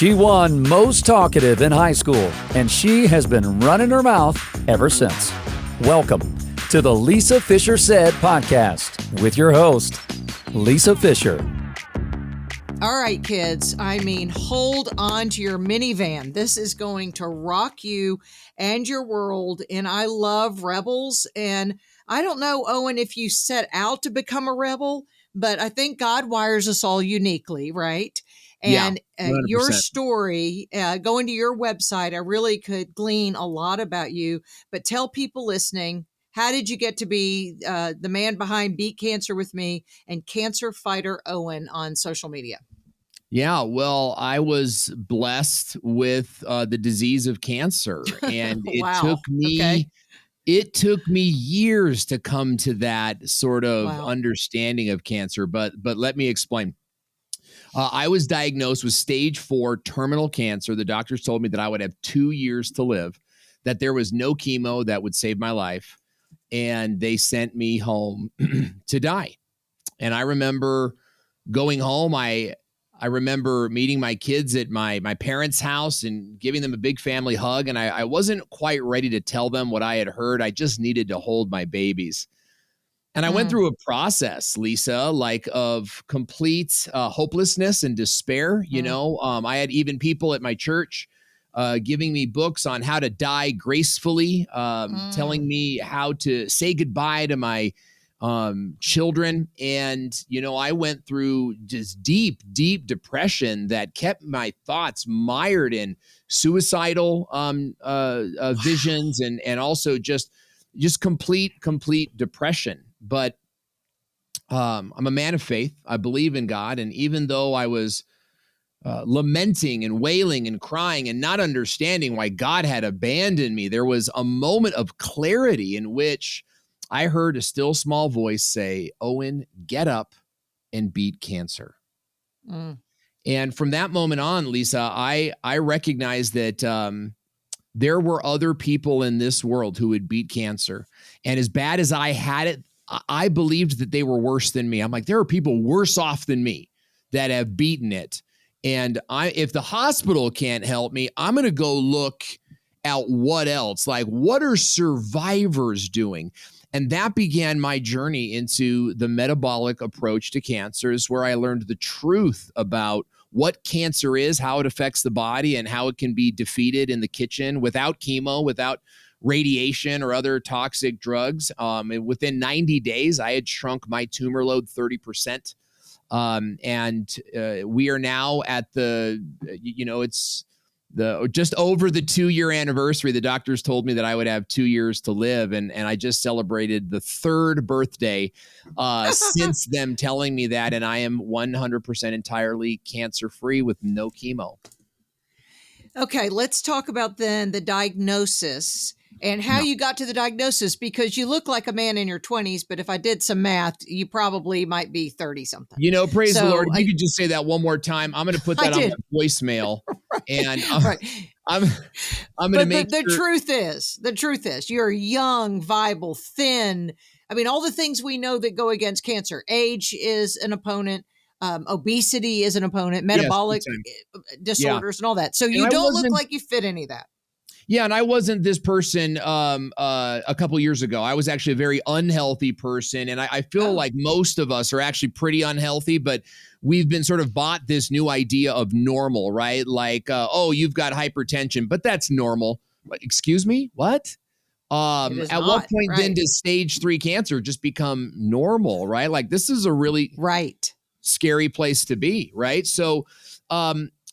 She won most talkative in high school, and she has been running her mouth ever since. Welcome to the Lisa Fisher Said podcast with your host, Lisa Fisher. All right, kids. Hold on to your minivan. This is going to rock you and your world. And I love rebels. And I don't know, Owen, if you set out to become a rebel, but I think God wires us all uniquely, right? And your story, going to your website, I really could glean a lot about you. But tell people listening, how did you get to be the man behind Beat Cancer with Me and Cancer Fighter Owen on social media? Yeah, well, I was blessed with the disease of cancer, and it took me years to come to that sort of understanding of cancer. But let me explain. I was diagnosed with stage 4 terminal cancer. The doctors told me that I would have 2 years to live, that there was no chemo that would save my life, and they sent me home to die. And I remember going home. I remember meeting my kids at my parents' house and giving them a big family hug. And I wasn't quite ready to tell them what I had heard. I just needed to hold my babies. And I went through a process, Lisa, of complete hopelessness and despair. I had even people at my church giving me books on how to die gracefully, telling me how to say goodbye to my children. And, I went through just deep depression that kept my thoughts mired in suicidal visions and also just complete depression. But I'm a man of faith. I believe in God. And even though I was lamenting and wailing and crying and not understanding why God had abandoned me, there was a moment of clarity in which I heard a still small voice say, "Owen, get up and beat cancer." And from that moment on, Lisa, I recognized that there were other people in this world who would beat cancer. And as bad as I had it, I believed that they were worse than me. I'm like, there are people worse off than me that have beaten it. And if the hospital can't help me, I'm going to go look at what else. What are survivors doing? And that began my journey into the metabolic approach to cancer, is where I learned the truth about what cancer is, how it affects the body, and how it can be defeated in the kitchen without chemo, without radiation or other toxic drugs. And within 90 days, I had shrunk my tumor load 30%. And we are now at it's just over the 2-year anniversary. The doctors told me that I would have 2 years to live. And I just celebrated the 3rd birthday since them telling me that. And I am 100% entirely cancer-free with no chemo. Okay, let's talk about then the diagnosis and how you got to the diagnosis, because you look like a man in your 20s, but if I did some math, you probably might be 30-something. Praise the Lord. If you could just say that one more time, I'm going to put that on my voicemail. Right. And I'm going to make the truth is you're young, viable, thin. All the things we know that go against cancer. Age is an opponent. Obesity is an opponent, metabolic disorders and all that. So you don't look like you fit any of that. Yeah, and I wasn't this person a couple years ago. I was actually a very unhealthy person, and I feel like most of us are actually pretty unhealthy, but we've been sort of bought this new idea of normal, right? You've got hypertension, but that's normal. Excuse me? What? At what point then does stage 3 cancer just become normal, right? This is a really scary place to be, right? So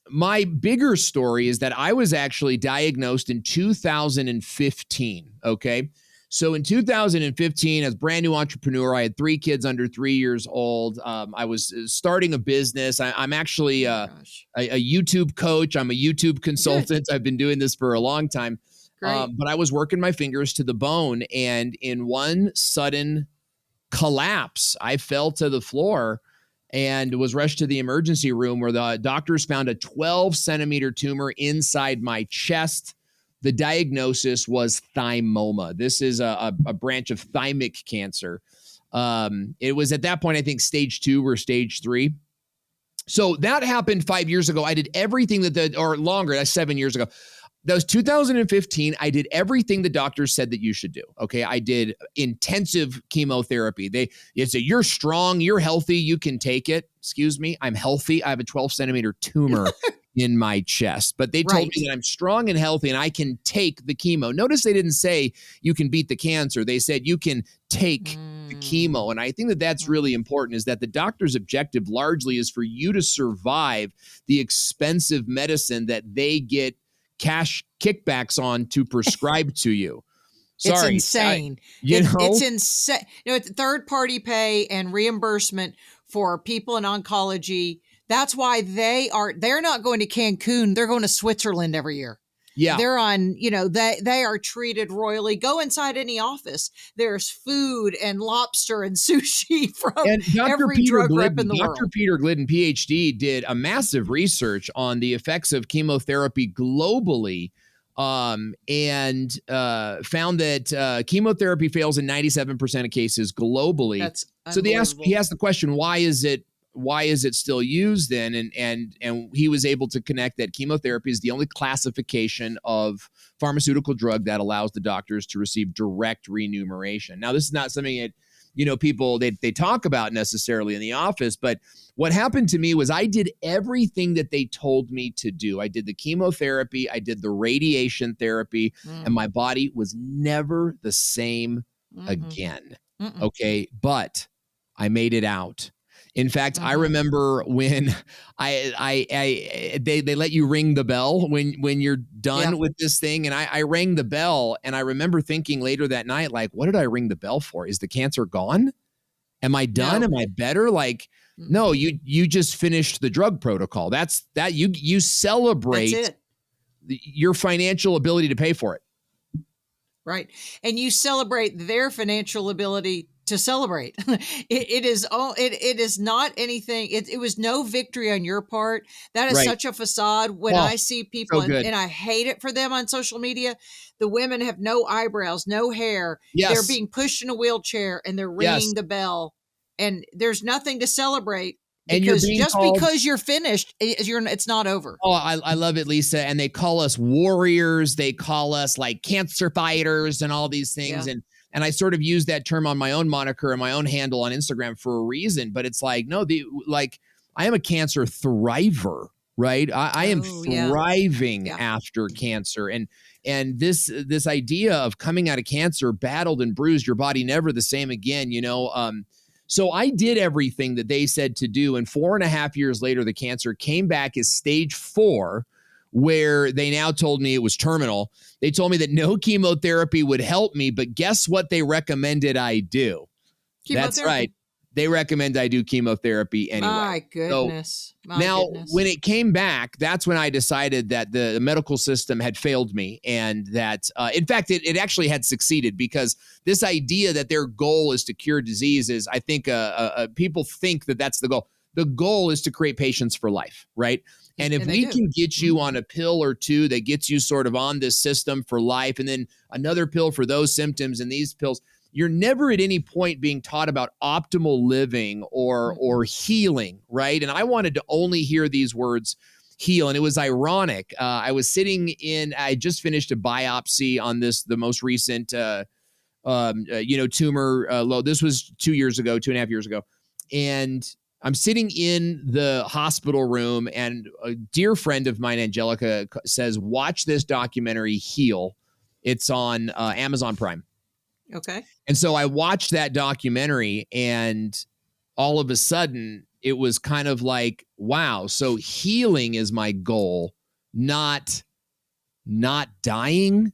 my bigger story is that I was actually diagnosed in 2015, okay? So in 2015, as a brand new entrepreneur, I had 3 kids under 3 years old. I was starting a business. I'm actually a YouTube coach. I'm a YouTube consultant. Good. I've been doing this for a long time. But I was working my fingers to the bone, and in one sudden collapse, I fell to the floor and was rushed to the emergency room, where the doctors found a 12-centimeter tumor inside my chest. The diagnosis was thymoma. This is a branch of thymic cancer. It was at that point, I think, stage 2 or stage 3. So that happened 5 years ago. I did everything or longer, that's 7 years ago. That was 2015. I did everything the doctors said that you should do. Okay. I did intensive chemotherapy. They said, you're strong, you're healthy, you can take it. Excuse me, I'm healthy. I have a 12-centimeter tumor in my chest. But they told me that I'm strong and healthy and I can take the chemo. Notice they didn't say you can beat the cancer. They said you can take the chemo. And I think that that's really important, is that the doctor's objective largely is for you to survive the expensive medicine that they get cash kickbacks on to prescribe to you. Sorry. It's insane. It's insane. It's third-party pay and reimbursement for people in oncology. That's why they're not going to Cancun. They're going to Switzerland every year. Yeah. They're on, they are treated royally. Go inside any office. There's food and lobster and sushi from every drug rep in the world. Dr. Peter Glidden, PhD, did a massive research on the effects of chemotherapy globally, and found that chemotherapy fails in 97% of cases globally. That's so he asked the question, why is it still used then? And he was able to connect that chemotherapy is the only classification of pharmaceutical drug that allows the doctors to receive direct remuneration. Now, this is not something that, people, they talk about necessarily in the office, but what happened to me was I did everything that they told me to do. I did the chemotherapy, I did the radiation therapy, and my body was never the same again. Okay. But I made it out. In fact, I remember when they let you ring the bell when you're done with this thing. And I rang the bell, and I remember thinking later that night, like, what did I ring the bell for? Is the cancer gone? Am I done? No. Am I better? Like, no, you just finished the drug protocol. That's that you celebrate your financial ability to pay for it. Right. And you celebrate their financial ability to celebrate. It is not anything. It was no victory on your part. That is such a facade. When I see people, and I hate it for them on social media, the women have no eyebrows, no hair. Yes. They're being pushed in a wheelchair and they're ringing the bell, and there's nothing to celebrate. Because because you're finished, it's not over. Oh, I love it, Lisa. And they call us warriors. They call us like cancer fighters and all these things. Yeah. And I sort of use that term on my own moniker and my own handle on Instagram for a reason. But it's like, no, I am a cancer thriver, right? I am thriving after cancer. And this idea of coming out of cancer, battled and bruised, your body never the same again, So I did everything that they said to do. And 4.5 years later, the cancer came back as stage 4, where they now told me it was terminal. They told me that no chemotherapy would help me, but guess what they recommended I do? That's right. They recommend I do chemotherapy anyway. My goodness. So when it came back, that's when I decided that the medical system had failed me, and that, in fact, it actually had succeeded, because this idea that their goal is to cure diseases, I think people think that that's the goal. The goal is to create patients for life, right? And if we can get you on a pill or two that gets you sort of on this system for life, and then another pill for those symptoms and these pills, you're never at any point being taught about optimal living or healing, right? And I wanted to only hear these words, heal. And it was ironic. I just finished a biopsy on the most recent, tumor low. This was 2.5 years ago. And I'm sitting in the hospital room, and a dear friend of mine, Angelica, says, watch this documentary, Heal. It's on Amazon Prime. Okay. And so I watched that documentary, and all of a sudden it was kind of like, wow, so healing is my goal, not dying,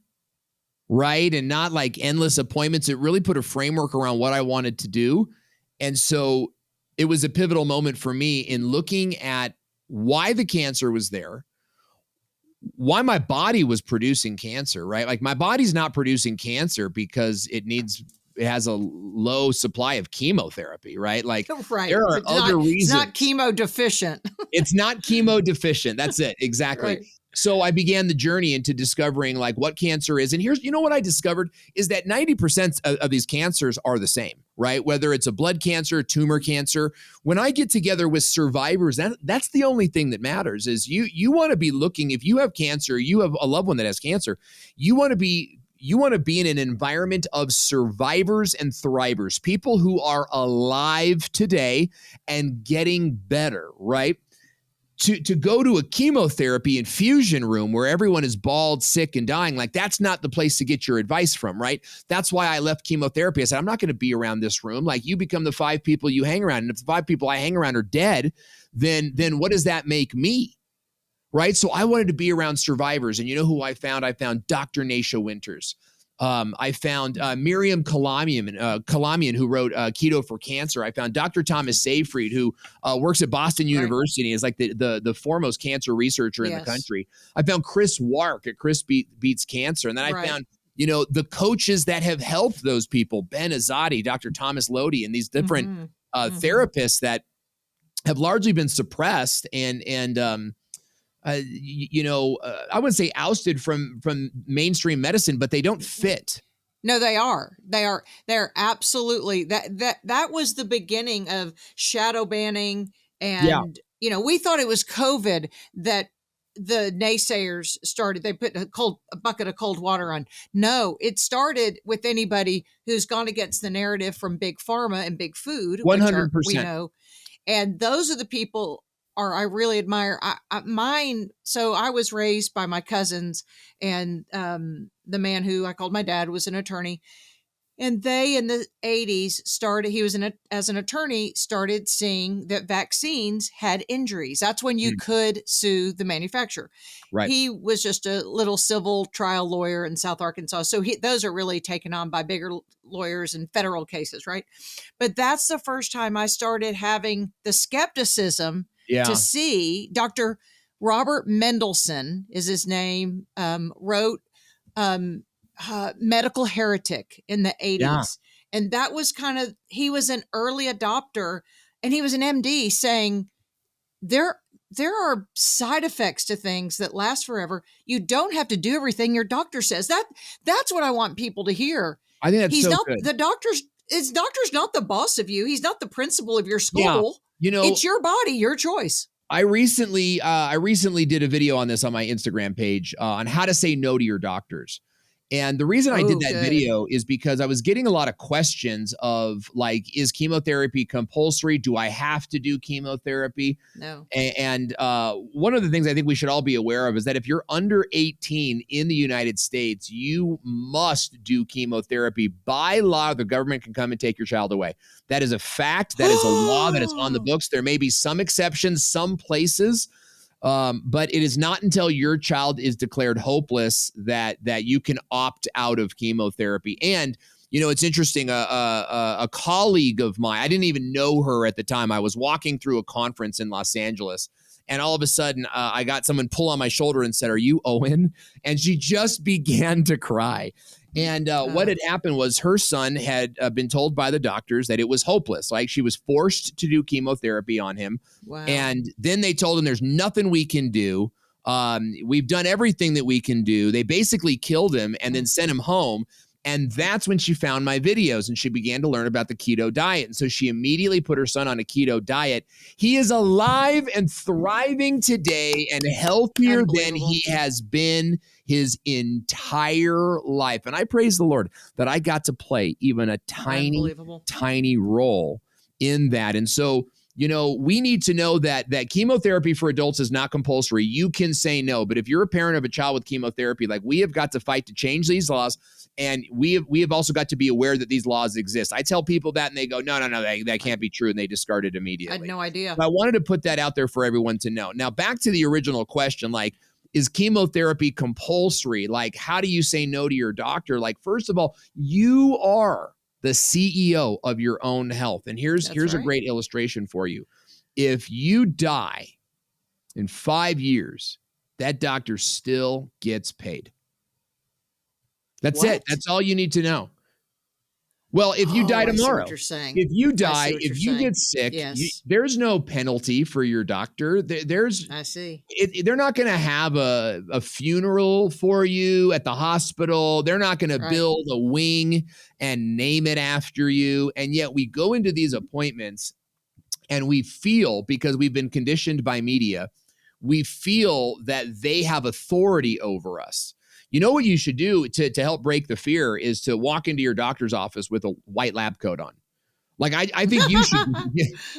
right? And not like endless appointments. It really put a framework around what I wanted to do. And so it was a pivotal moment for me in looking at why the cancer was there, why my body was producing cancer, right? Like, my body's not producing cancer because it has a low supply of chemotherapy, right? Like, there are other reasons. It's not chemo deficient. It's not chemo deficient. That's it. Exactly. Right. So I began the journey into discovering like what cancer is. And here's, what I discovered is that 90% of these cancers are the same, right? Whether it's a blood cancer, tumor cancer. When I get together with survivors, that's the only thing that matters is you want to be looking, if you have cancer, you have a loved one that has cancer, you want to be in an environment of survivors and thrivers, people who are alive today and getting better, right? To go to a chemotherapy infusion room where everyone is bald, sick, and dying, like that's not the place to get your advice from, right? That's why I left chemotherapy. I said, I'm not going to be around this room. Like you become the 5 people you hang around. And if the 5 people I hang around are dead, then what does that make me? Right? So I wanted to be around survivors. And you know who I found? I found Dr. Nasha Winters. I found Miriam Kalamian, who wrote Keto for Cancer. I found Dr. Thomas Seyfried, who works at Boston University and is like the foremost cancer researcher in the country. I found Chris Wark at Chris Beats Cancer. And then I found, the coaches that have helped those people, Ben Azadi, Dr. Thomas Lodi, and these different therapists that have largely been suppressed and I wouldn't say ousted from mainstream medicine, but they don't fit. No, they are. They're absolutely that was the beginning of shadow banning. And, we thought it was COVID that the naysayers started. They put a bucket of cold water on. No, it started with anybody who's gone against the narrative from big pharma and big food, 100%. which we know. And those are the people I really admire. So I was raised by my cousins, and the man who I called my dad was an attorney. And they, in the 80s, as an attorney, started seeing that vaccines had injuries. That's when you could sue the manufacturer. Right. He was just a little civil trial lawyer in South Arkansas. So those are really taken on by bigger lawyers in federal cases, right? But that's the first time I started having the skepticism to see. Dr. Robert Mendelsohn is his name, wrote Medical Heretic in the 80s. Yeah. And that was he was an early adopter, and he was an MD saying there are side effects to things that last forever. You don't have to do everything your doctor says. That's what I want people to hear. I think that's good. His doctor's not the boss of you. He's not the principal of your school. Yeah. It's your body, your choice. I recently did a video on this on my Instagram page on how to say no to your doctors. And the reason I did that video is because I was getting a lot of questions of like, is chemotherapy compulsory? Do I have to do chemotherapy? No. And one of the things I think we should all be aware of is that if you're under 18 in the United States, you must do chemotherapy. By law, the government can come and take your child away. That is a fact. That is a law that is on the books. There may be some exceptions, some places. But it is not until your child is declared hopeless that you can opt out of chemotherapy. And, it's interesting. A colleague of mine, I didn't even know her at the time. I was walking through a conference in Los Angeles, and all of a sudden I got someone pull on my shoulder and said, "Are you Owen?" And she just began to cry. And what had happened was her son had been told by the doctors that it was hopeless. Like she was forced to do chemotherapy on him. Wow. And then they told him there's nothing we can do. We've done everything that we can do. They basically killed him and then sent him home. And that's when she found my videos and she began to learn about the keto diet. And so she immediately put her son on a keto diet. He is alive and thriving today and healthier than he has been his entire life. And I praise the Lord that I got to play even a tiny role in that. And so, we need to know that chemotherapy for adults is not compulsory. You can say no, but if you're a parent of a child with chemotherapy, like we have got to fight to change these laws. And we have also got to be aware that these laws exist. I tell people that and they go, no, that can't be true. And they discard it immediately. I had no idea. But I wanted to put that out there for everyone to know. Now, back to the original question, like, is chemotherapy compulsory? Like, how do you say no to your doctor? Like, first of all, you are the CEO of your own health. And here's a great illustration for you. If you die in 5 years, that doctor still gets paid. That's it. That's all you need to know. Well, if you die I see tomorrow, what you're saying. if you I die, see what if you're you saying. get sick, Yes. there's no penalty for your doctor. I see. They're not going to have a funeral for you at the hospital. They're not going to Right. build a wing and name it after you. And yet we go into these appointments and we feel, because we've been conditioned by media, we feel that they have authority over us. You know what you should do to help break the fear is to walk into your doctor's office with a white lab coat on. Like, I think you should.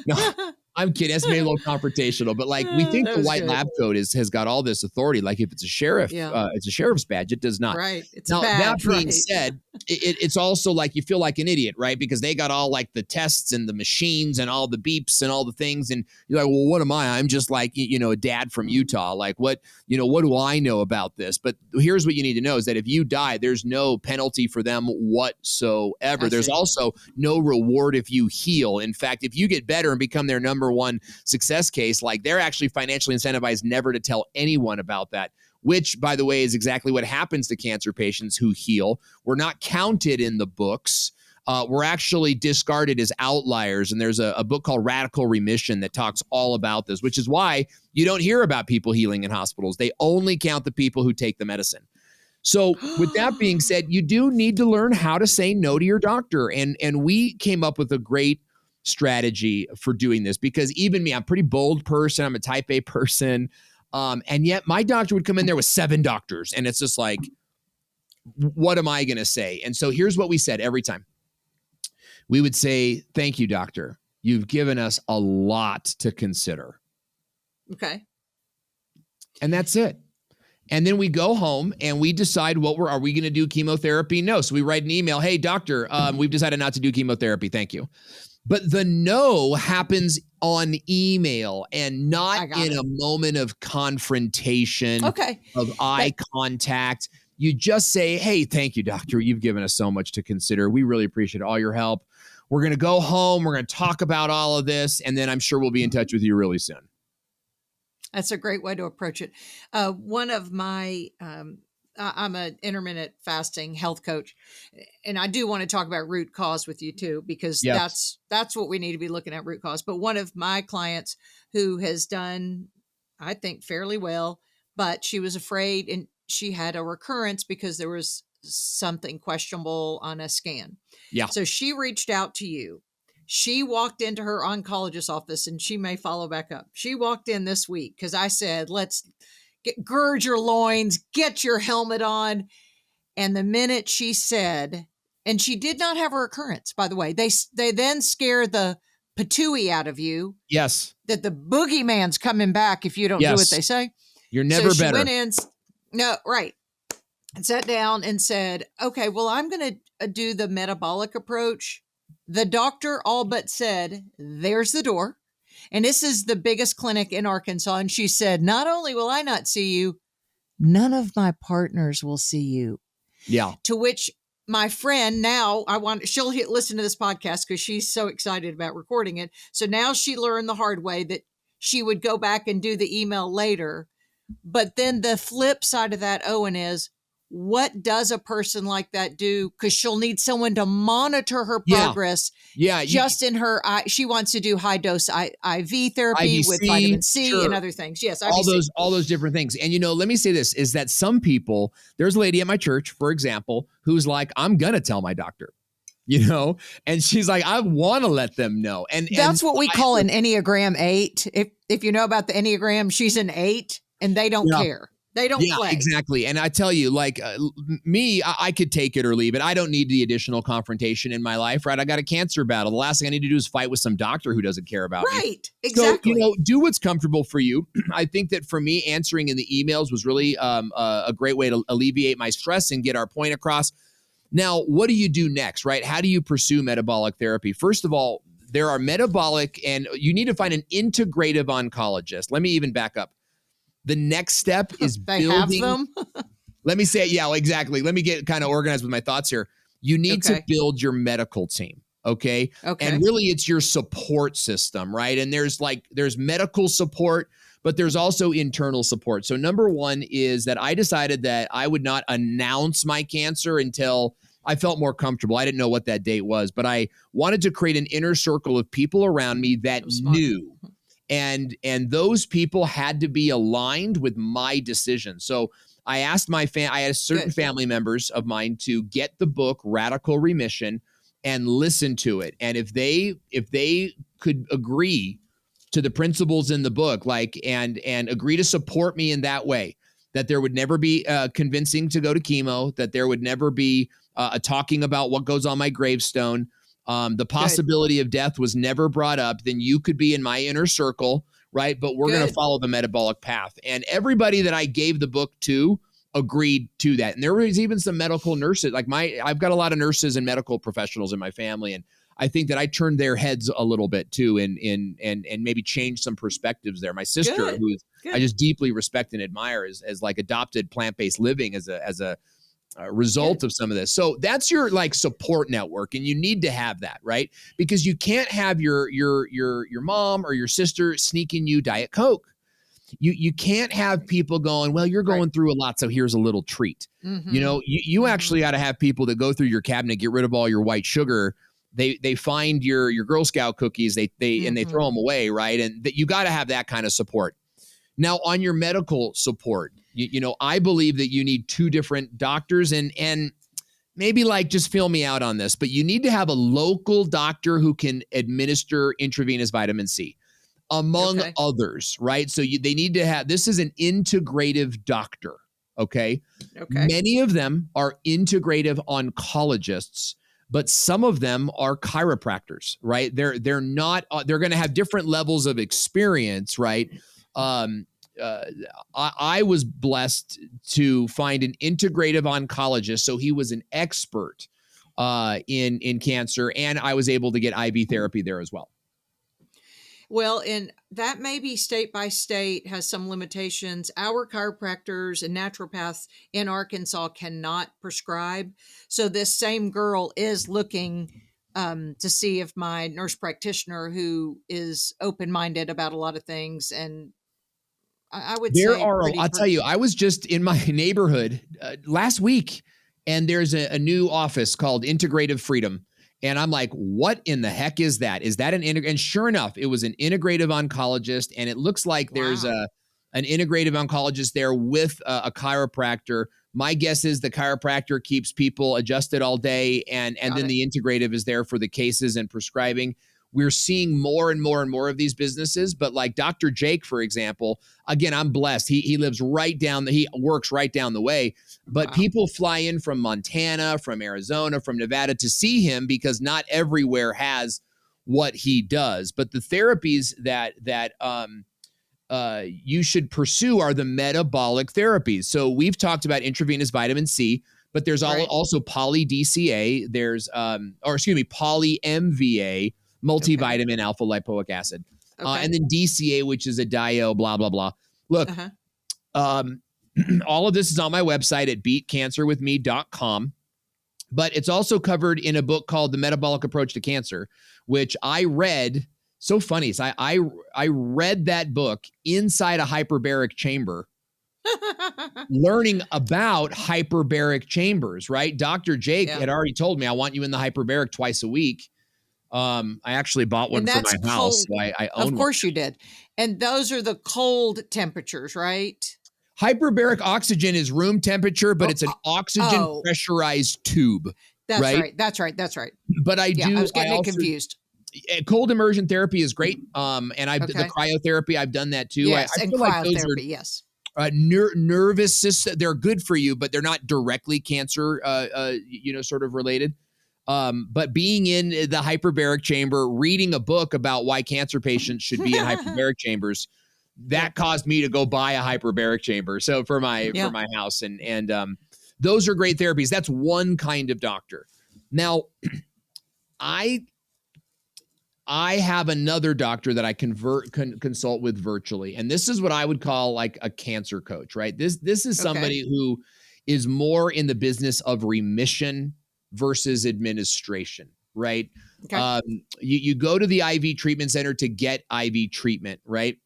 No, I'm kidding. That's maybe a little confrontational, but like, we think That the was white good. lab coat has got all this authority. Like, if it's a sheriff, Yeah. it's a sheriff's badge. It does not. Right. It's Now, a that badge, being right? said, it's also like you feel like an idiot, right? Because they got all like the tests and the machines and all the beeps and all the things. And you're like, well, what am I? I'm just like, a dad from Utah. Like, what do I know about this? But here's what you need to know is that if you die, there's no penalty for them whatsoever. There's also no reward if you heal. In fact, if you get better and become their number one success case, like, they're actually financially incentivized never to tell anyone about that, which, by the way, is exactly what happens to cancer patients who heal. We're not counted in the books. We're actually discarded as outliers. And there's a book called Radical Remission that talks all about this, which is why you don't hear about people healing in hospitals. They only count the people who take the medicine. So with that being said, you do need to learn how to say no to your doctor. And we came up with a great strategy for doing this, because even me, I'm a pretty bold person. I'm a type A person. And yet my doctor would come in there with 7 doctors. And it's just like, what am I going to say? And so here's what we said every time. We would say, thank you, doctor. You've given us a lot to consider. Okay. And that's it. And then we go home and we decide are we going to do chemotherapy? No. So we write an email. Hey, doctor, we've decided not to do chemotherapy. Thank you. But the no happens on email and not in a moment of confrontation, of eye contact. You just say, hey, thank you, doctor. You've given us so much to consider. We really appreciate all your help. We're going to go home. We're going to talk about all of this. And then I'm sure we'll be in touch with you really soon. That's a great way to approach it. One of my, I'm an intermittent fasting health coach, and I do want to talk about root cause with you too, because that's what we need to be looking at, root cause. But one of my clients who has done, I think, fairly well, but she was afraid and she had a recurrence because there was something questionable on a scan. Yeah. So she reached out to you. She walked into her oncologist's office, and she may follow back up. She walked in this week because I said, let's gird your loins, get your helmet on. And the minute she said, and she did not have a recurrence, by the way, they then scare the patooey out of you. Yes. That the boogeyman's coming back if you don't do what they say. You're never so she better. Went in, no, right. And sat down and said, okay, well, I'm going to do the metabolic approach. The doctor all but said, there's the door. And this is the biggest clinic in Arkansas. And she said, not only will I not see you, none of my partners will see you. Yeah. To which my friend now, she'll listen to this podcast because she's so excited about recording it. So now she learned the hard way that she would go back and do the email later. But then the flip side of that, Owen, is what does a person like that do? Because she'll need someone to monitor her progress. Yeah. Just in her, she wants to do high dose IV therapy IVC, with vitamin C and other things. Yes, IVC. All those different things. And let me say this is that some people, there's a lady at my church, for example, who's like, I'm gonna tell my doctor. And she's like, I want to let them know. And that's what we call an Enneagram 8. If you know about the Enneagram, she's an 8, and they don't care. They don't play. Exactly. And I tell you, like me, I could take it or leave it. I don't need the additional confrontation in my life, right? I got a cancer battle. The last thing I need to do is fight with some doctor who doesn't care about me. Right. Exactly. So, do what's comfortable for you. I think that for me, answering in the emails was really a great way to alleviate my stress and get our point across. Now, what do you do next, right? How do you pursue metabolic therapy? First of all, there are metabolic, and you need to find an integrative oncologist. Let me even back up. The next step is building. Have them? Let me say it. Yeah, exactly. Let me get kind of organized with my thoughts here. You need to build your medical team. Okay. And really it's your support system, right? And there's medical support, but there's also internal support. So number one is that I decided that I would not announce my cancer until I felt more comfortable. I didn't know what that date was, but I wanted to create an inner circle of people around me that knew. And those people had to be aligned with my decision. So I asked I had certain family members of mine to get the book Radical Remission and listen to it. And if they could agree to the principles in the book, like and agree to support me in that way, that there would never be convincing to go to chemo, that there would never be talking about what goes on my gravestone. The possibility of death was never brought up. Then you could be in my inner circle, right? But we're going to follow the metabolic path. And everybody that I gave the book to agreed to that. And there was even some medical nurses, like I've got a lot of nurses and medical professionals in my family. And I think that I turned their heads a little bit too, and maybe changed some perspectives there. My sister, who I just deeply respect and admire, as like adopted plant-based living as a result of some of this. So that's your like support network, and you need to have that, right? Because you can't have your mom or your sister sneaking you Diet Coke. You can't have people going, well, you're going through a lot, so here's a little treat. You know, you actually got to have people that go through your cabinet, get rid of all your white sugar. They find your Girl Scout cookies, and they throw them away, right? And that you got to have that kind of support. Now, on your medical support, you know, I believe that you need two different doctors, and maybe like just fill me out on this, but you need to have a local doctor who can administer intravenous vitamin C, among others, right? So they need to have, this is an integrative doctor, okay? Many of them are integrative oncologists, but some of them are chiropractors, right? They're not, they're going to have different levels of experience, right? I was blessed to find an integrative oncologist. So he was an expert in cancer, and I was able to get IV therapy there as well. Well, and that maybe state by state has some limitations. Our chiropractors and naturopaths in Arkansas cannot prescribe. So this same girl is looking to see if my nurse practitioner, who is open-minded about a lot of things, and I would there say are, I'll tell you, I was just in my neighborhood last week, and there's a new office called Integrative Freedom. And I'm like, what in the heck is that? Is that and sure enough, it was an integrative oncologist. And it looks like there's an integrative oncologist there with a chiropractor. My guess is the chiropractor keeps people adjusted all day. And then the integrative is there for the cases and prescribing. We're seeing more and more and more of these businesses, but like Dr. Jake, for example, again, I'm blessed. He lives he works right down the way, but people fly in from Montana, from Arizona, from Nevada to see him because not everywhere has what he does. But the therapies that you should pursue are the metabolic therapies. So we've talked about intravenous vitamin C, but there's also poly DCA. There's poly MVA, multivitamin alpha lipoic acid, and then DCA, which is a dio, blah, blah, blah. Look, all of this is on my website at beatcancerwithme.com, but it's also covered in a book called The Metabolic Approach to Cancer, which I read. So funny. So I read that book inside a hyperbaric chamber, learning about hyperbaric chambers, right? Dr. Jake had already told me, I want you in the hyperbaric twice a week. I actually bought one for my house. So I own one. Of course you did. And those are the cold temperatures, right? Hyperbaric oxygen is room temperature, but it's an oxygen pressurized tube. That's right. That's right. But I was getting confused. Cold immersion therapy is great. And the cryotherapy, I've done that too. Yes, I and feel cryotherapy, like those are, yes. Nervous system, they're good for you, but they're not directly cancer, sort of related. But being in the hyperbaric chamber, reading a book about why cancer patients should be in hyperbaric chambers, that caused me to go buy a hyperbaric chamber. So for my house, and those are great therapies. That's one kind of doctor. Now, I have another doctor that I consult with virtually, and this is what I would call like a cancer coach, right? This is somebody who is more in the business of remission versus administration, right? Okay. You go to the IV treatment center to get IV treatment, right?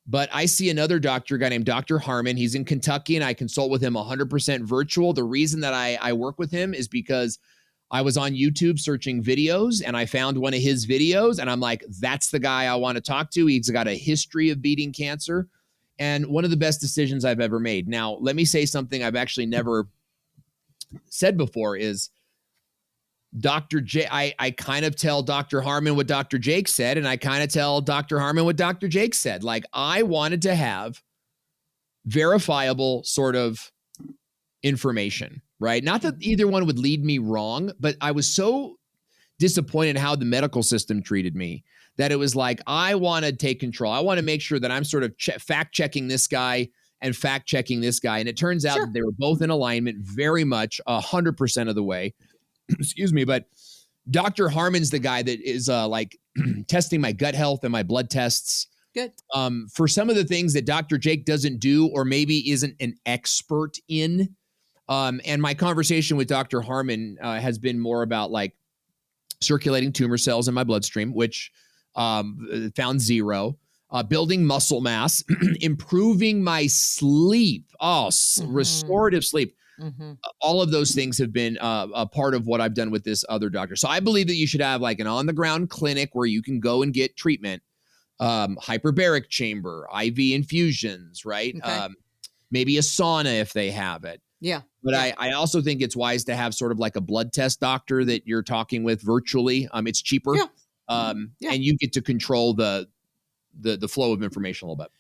But I see another doctor, a guy named Dr. Harmon. He's in Kentucky, and I consult with him 100% virtual. The reason that I work with him is because I was on YouTube searching videos and I found one of his videos and I'm like, that's the guy I want to talk to. He's got a history of beating cancer and one of the best decisions I've ever made. Now, let me say something I've actually never said before is Dr. J. I kind of tell Dr. Harmon what Dr. Jake said, and I kind of tell Dr. Harmon what Dr. Jake said. Like, I wanted to have verifiable sort of information, right? Not that either one would lead me wrong, but I was so disappointed how the medical system treated me that it was like, I want to take control. I want to make sure that I'm sort of fact checking this guy and fact checking this guy. And it turns out that they were both in alignment very much 100% of the way. Excuse me. But Dr. Harmon's the guy that is like testing my gut health and my blood tests. Good. For some of the things that Dr. Jake doesn't do, or maybe isn't an expert in. And my conversation with Dr. Harmon has been more about like circulating tumor cells in my bloodstream, which found zero, building muscle mass, improving my sleep, restorative sleep. All of those things have been a part of what I've done with this other doctor. So I believe that you should have like an on-the-ground clinic where you can go and get treatment, hyperbaric chamber, IV infusions, right? Okay. Maybe a sauna if they have it. Yeah. But I also think it's wise to have sort of like a blood test doctor that you're talking with virtually. It's cheaper. And you get to control the flow of information a little bit.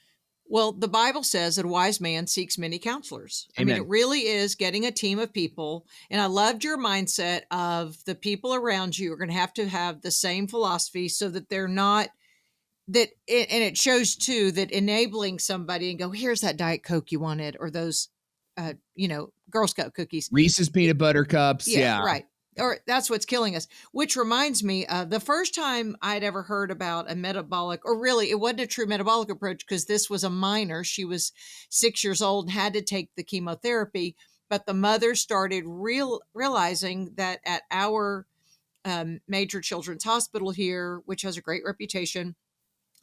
Well, the Bible says that a wise man seeks many counselors. Amen. I mean, it really is getting a team of people. And I loved your mindset of the people around you are going to have the same philosophy so that they're not and it shows too that enabling somebody and go, here's that Diet Coke you wanted, or those, Girl Scout cookies. Reese's peanut butter cups. Yeah. Right. Or that's what's killing us, which reminds me of the first time I'd ever heard about a metabolic, or really it wasn't a true metabolic approach because this was a minor. She was 6 years old and had to take the chemotherapy, but the mother started realizing that at our major children's hospital here, which has a great reputation,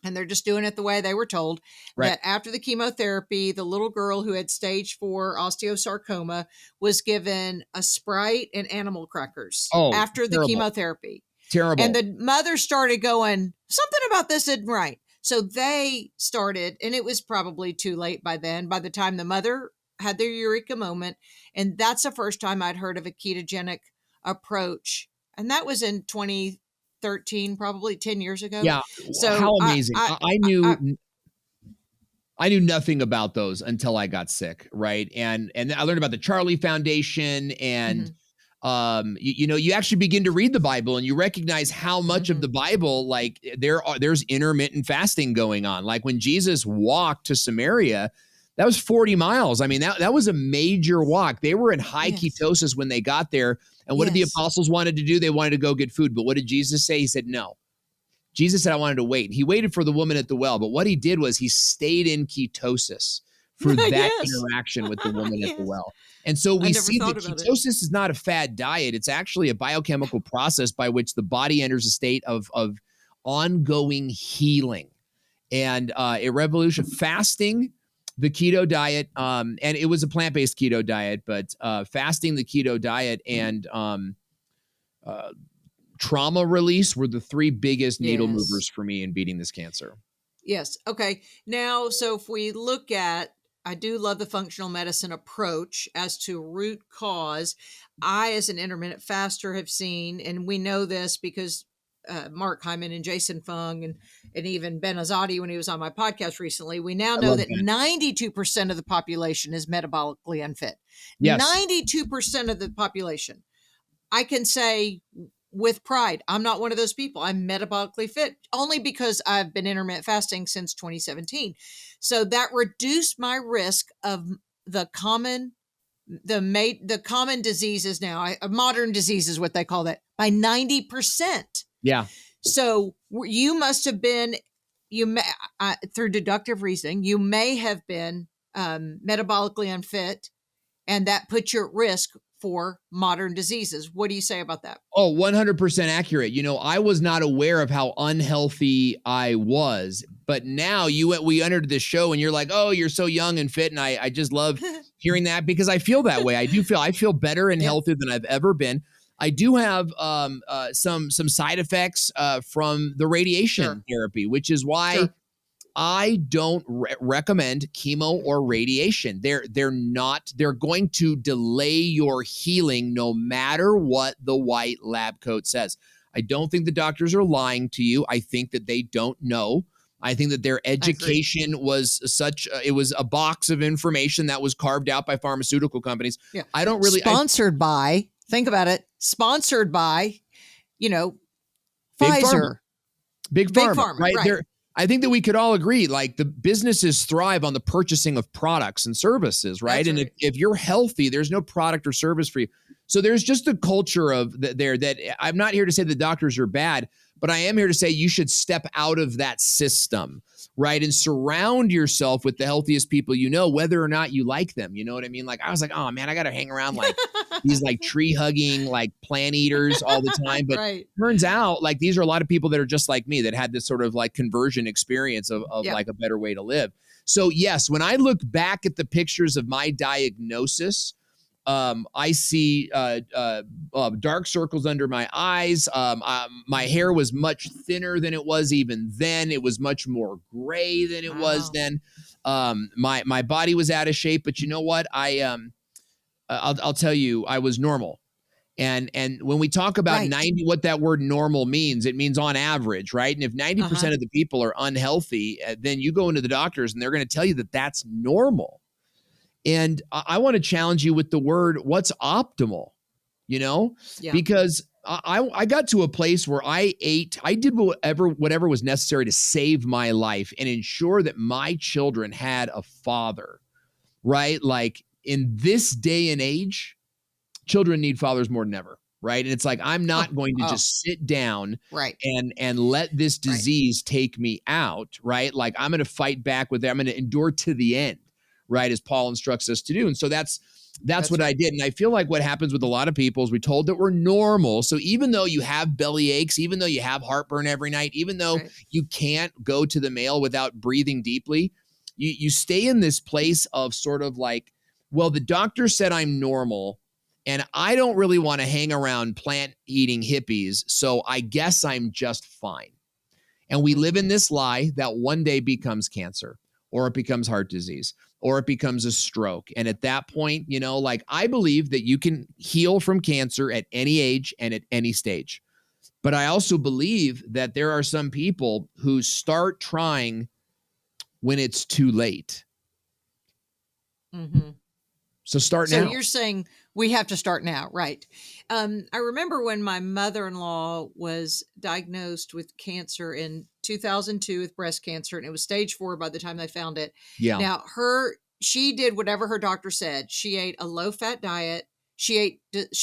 and they're just doing it the way they were told, that after the chemotherapy, the little girl who had stage 4 osteosarcoma was given a Sprite and animal crackers after the chemotherapy. Terrible. And the mother started going, something about this isn't right. So they started, and it was probably too late by then, by the time the mother had their eureka moment. And that's the first time I'd heard of a ketogenic approach. And that was in 2013, probably 10 years ago. Yeah. So how amazing. I knew nothing about those until I got sick. Right. And I learned about the Charlie Foundation and, you actually begin to read the Bible and you recognize how much of the Bible, like there's intermittent fasting going on. Like when Jesus walked to Samaria, that was 40 miles. I mean, that was a major walk. They were in high ketosis when they got there. And what did the apostles wanted to do? They wanted to go get food. But what did Jesus say? He said, no. Jesus said, I wanted to wait. He waited for the woman at the well. But what he did was he stayed in ketosis for that interaction with the woman at the well. And so we see that ketosis is not a fad diet. It's actually a biochemical process by which the body enters a state of ongoing healing. And a revolution, fasting, the keto diet, and it was a plant-based keto diet, but fasting, the keto diet, and trauma release were the three biggest needle movers for me in beating this cancer. Yes. Okay. Now, so if we look at, I do love the functional medicine approach as to root cause. I, as an intermittent faster, have seen, and we know this because Mark Hyman and Jason Fung and even Ben Azadi, when he was on my podcast recently, we now know that 92% of the population is metabolically unfit. Yes. 92% of the population. I can say with pride, I'm not one of those people. I'm metabolically fit only because I've been intermittent fasting since 2017. So that reduced my risk of the common diseases now, modern disease is what they call that, by 90%. Yeah. So you must have been, through deductive reasoning, you may have been metabolically unfit, and that puts you at risk for modern diseases. What do you say about that? Oh, 100% accurate. I was not aware of how unhealthy I was, but now we entered this show and you're like, oh, you're so young and fit. And I just love hearing that because I feel that way. I feel better and healthier than I've ever been. I do have some side effects from the radiation therapy, which is why I don't recommend chemo or radiation. They're going to delay your healing no matter what the white lab coat says. I don't think the doctors are lying to you. I think that they don't know. I think that their education was it was a box of information that was carved out by pharmaceutical companies. Yeah. I don't really sponsored by, think about it, sponsored by, Pfizer. Big pharma, right? I think that we could all agree, like the businesses thrive on the purchasing of products and services, right? And if you're healthy, there's no product or service for you. So there's just a culture of that I'm not here to say the doctors are bad, but I am here to say you should step out of that system, right? And surround yourself with the healthiest people you know, whether or not you like them. You know what I mean? Like I was like, oh man, I got to hang around like these like tree hugging, like plant eaters all the time. But turns out like these are a lot of people that are just like me that had this sort of like conversion experience of like a better way to live. So yes, when I look back at the pictures of my diagnosis, I see dark circles under my eyes. My hair was much thinner than it was even then. It was much more gray than it was then. My body was out of shape, but you know what? I'll tell you, I was normal. And when we talk about 90, what that word normal means, it means on average, right? And if 90% of the people are unhealthy, then you go into the doctors and they're going to tell you that that's normal. And I want to challenge you with the word, what's optimal, because I got to a place where I did whatever was necessary to save my life and ensure that my children had a father, right? Like in this day and age, children need fathers more than ever, right? And it's like, I'm not going to just sit down and let this disease take me out, right? Like I'm going to fight back with them. I'm going to endure to the end. Right, as Paul instructs us to do. And so that's what I did. And I feel like what happens with a lot of people is we're told that we're normal. So even though you have belly aches, even though you have heartburn every night, even though you can't go to the mail without breathing deeply, you stay in this place of sort of like, well, the doctor said I'm normal and I don't really want to hang around plant eating hippies. So I guess I'm just fine. And we live in this lie that one day becomes cancer or it becomes heart disease or it becomes a stroke. And at that point, like I believe that you can heal from cancer at any age and at any stage. But I also believe that there are some people who start trying when it's too late. Mm-hmm. So start now. So you're saying we have to start now, right? I remember when my mother-in-law was diagnosed with cancer in 2002 with breast cancer, and it was stage 4 by the time they found it. Yeah. Now she did whatever her doctor said. She ate a low-fat diet. She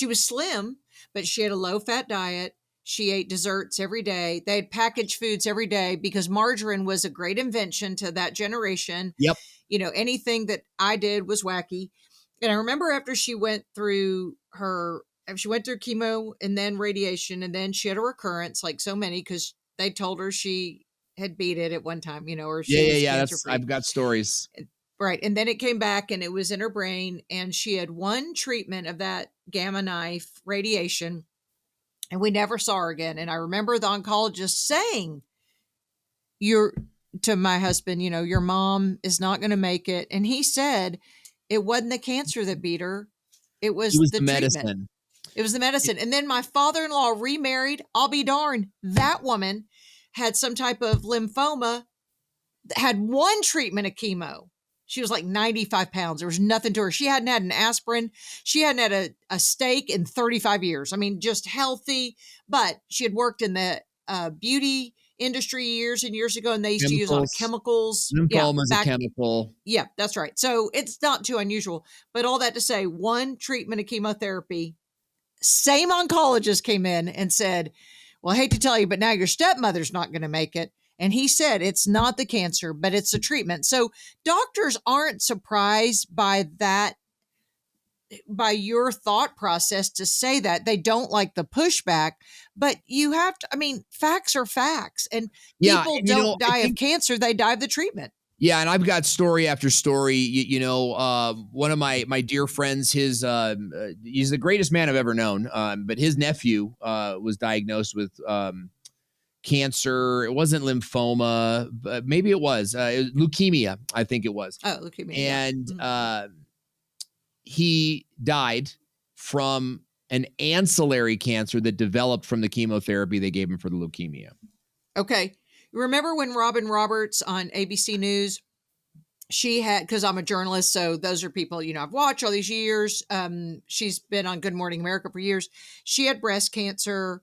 was slim, but she had a low-fat diet. She ate desserts every day. They had packaged foods every day because margarine was a great invention to that generation. Yep. Anything that I did was wacky. And I remember after she went through chemo and then radiation, and then she had a recurrence, like so many, because they told her she had beat it at one time, or she was cancer-free. I've got stories. Right. And then it came back and it was in her brain, and she had one treatment of that gamma knife radiation, and we never saw her again. And I remember the oncologist saying, to my husband, your mom is not going to make it. And he said, it wasn't the cancer that beat her. It was the medicine. It was the medicine. And then my father-in-law remarried. I'll be darned. That woman had some type of lymphoma, had one treatment of chemo. She was like 95 pounds. There was nothing to her. She hadn't had an aspirin. She hadn't had a steak in 35 years. I mean, just healthy. But she had worked in the beauty industry years and years ago, and they used to use a lot of chemicals. Lymphoma is a chemical. Yeah, that's right. So it's not too unusual. But all that to say, one treatment of chemotherapy, same oncologist came in and said, well, I hate to tell you, but now your stepmother's not going to make it. And he said, it's not the cancer, but it's the treatment. So doctors aren't surprised by that, by your thought process to say that. They don't like the pushback, but you have to, facts are facts. And people don't die of cancer, they die of the treatment. Yeah, and I've got story after story. One of my dear friends, he's the greatest man I've ever known. But his nephew was diagnosed with cancer. It wasn't lymphoma, but maybe it was, leukemia. I think it was. Oh, leukemia. And Yeah. he died from an ancillary cancer that developed from the chemotherapy they gave him for the leukemia. Okay. Remember when Robin Roberts on ABC News, she had, because I'm a journalist, so those are people, I've watched all these years. She's been on Good Morning America for years. She had breast cancer.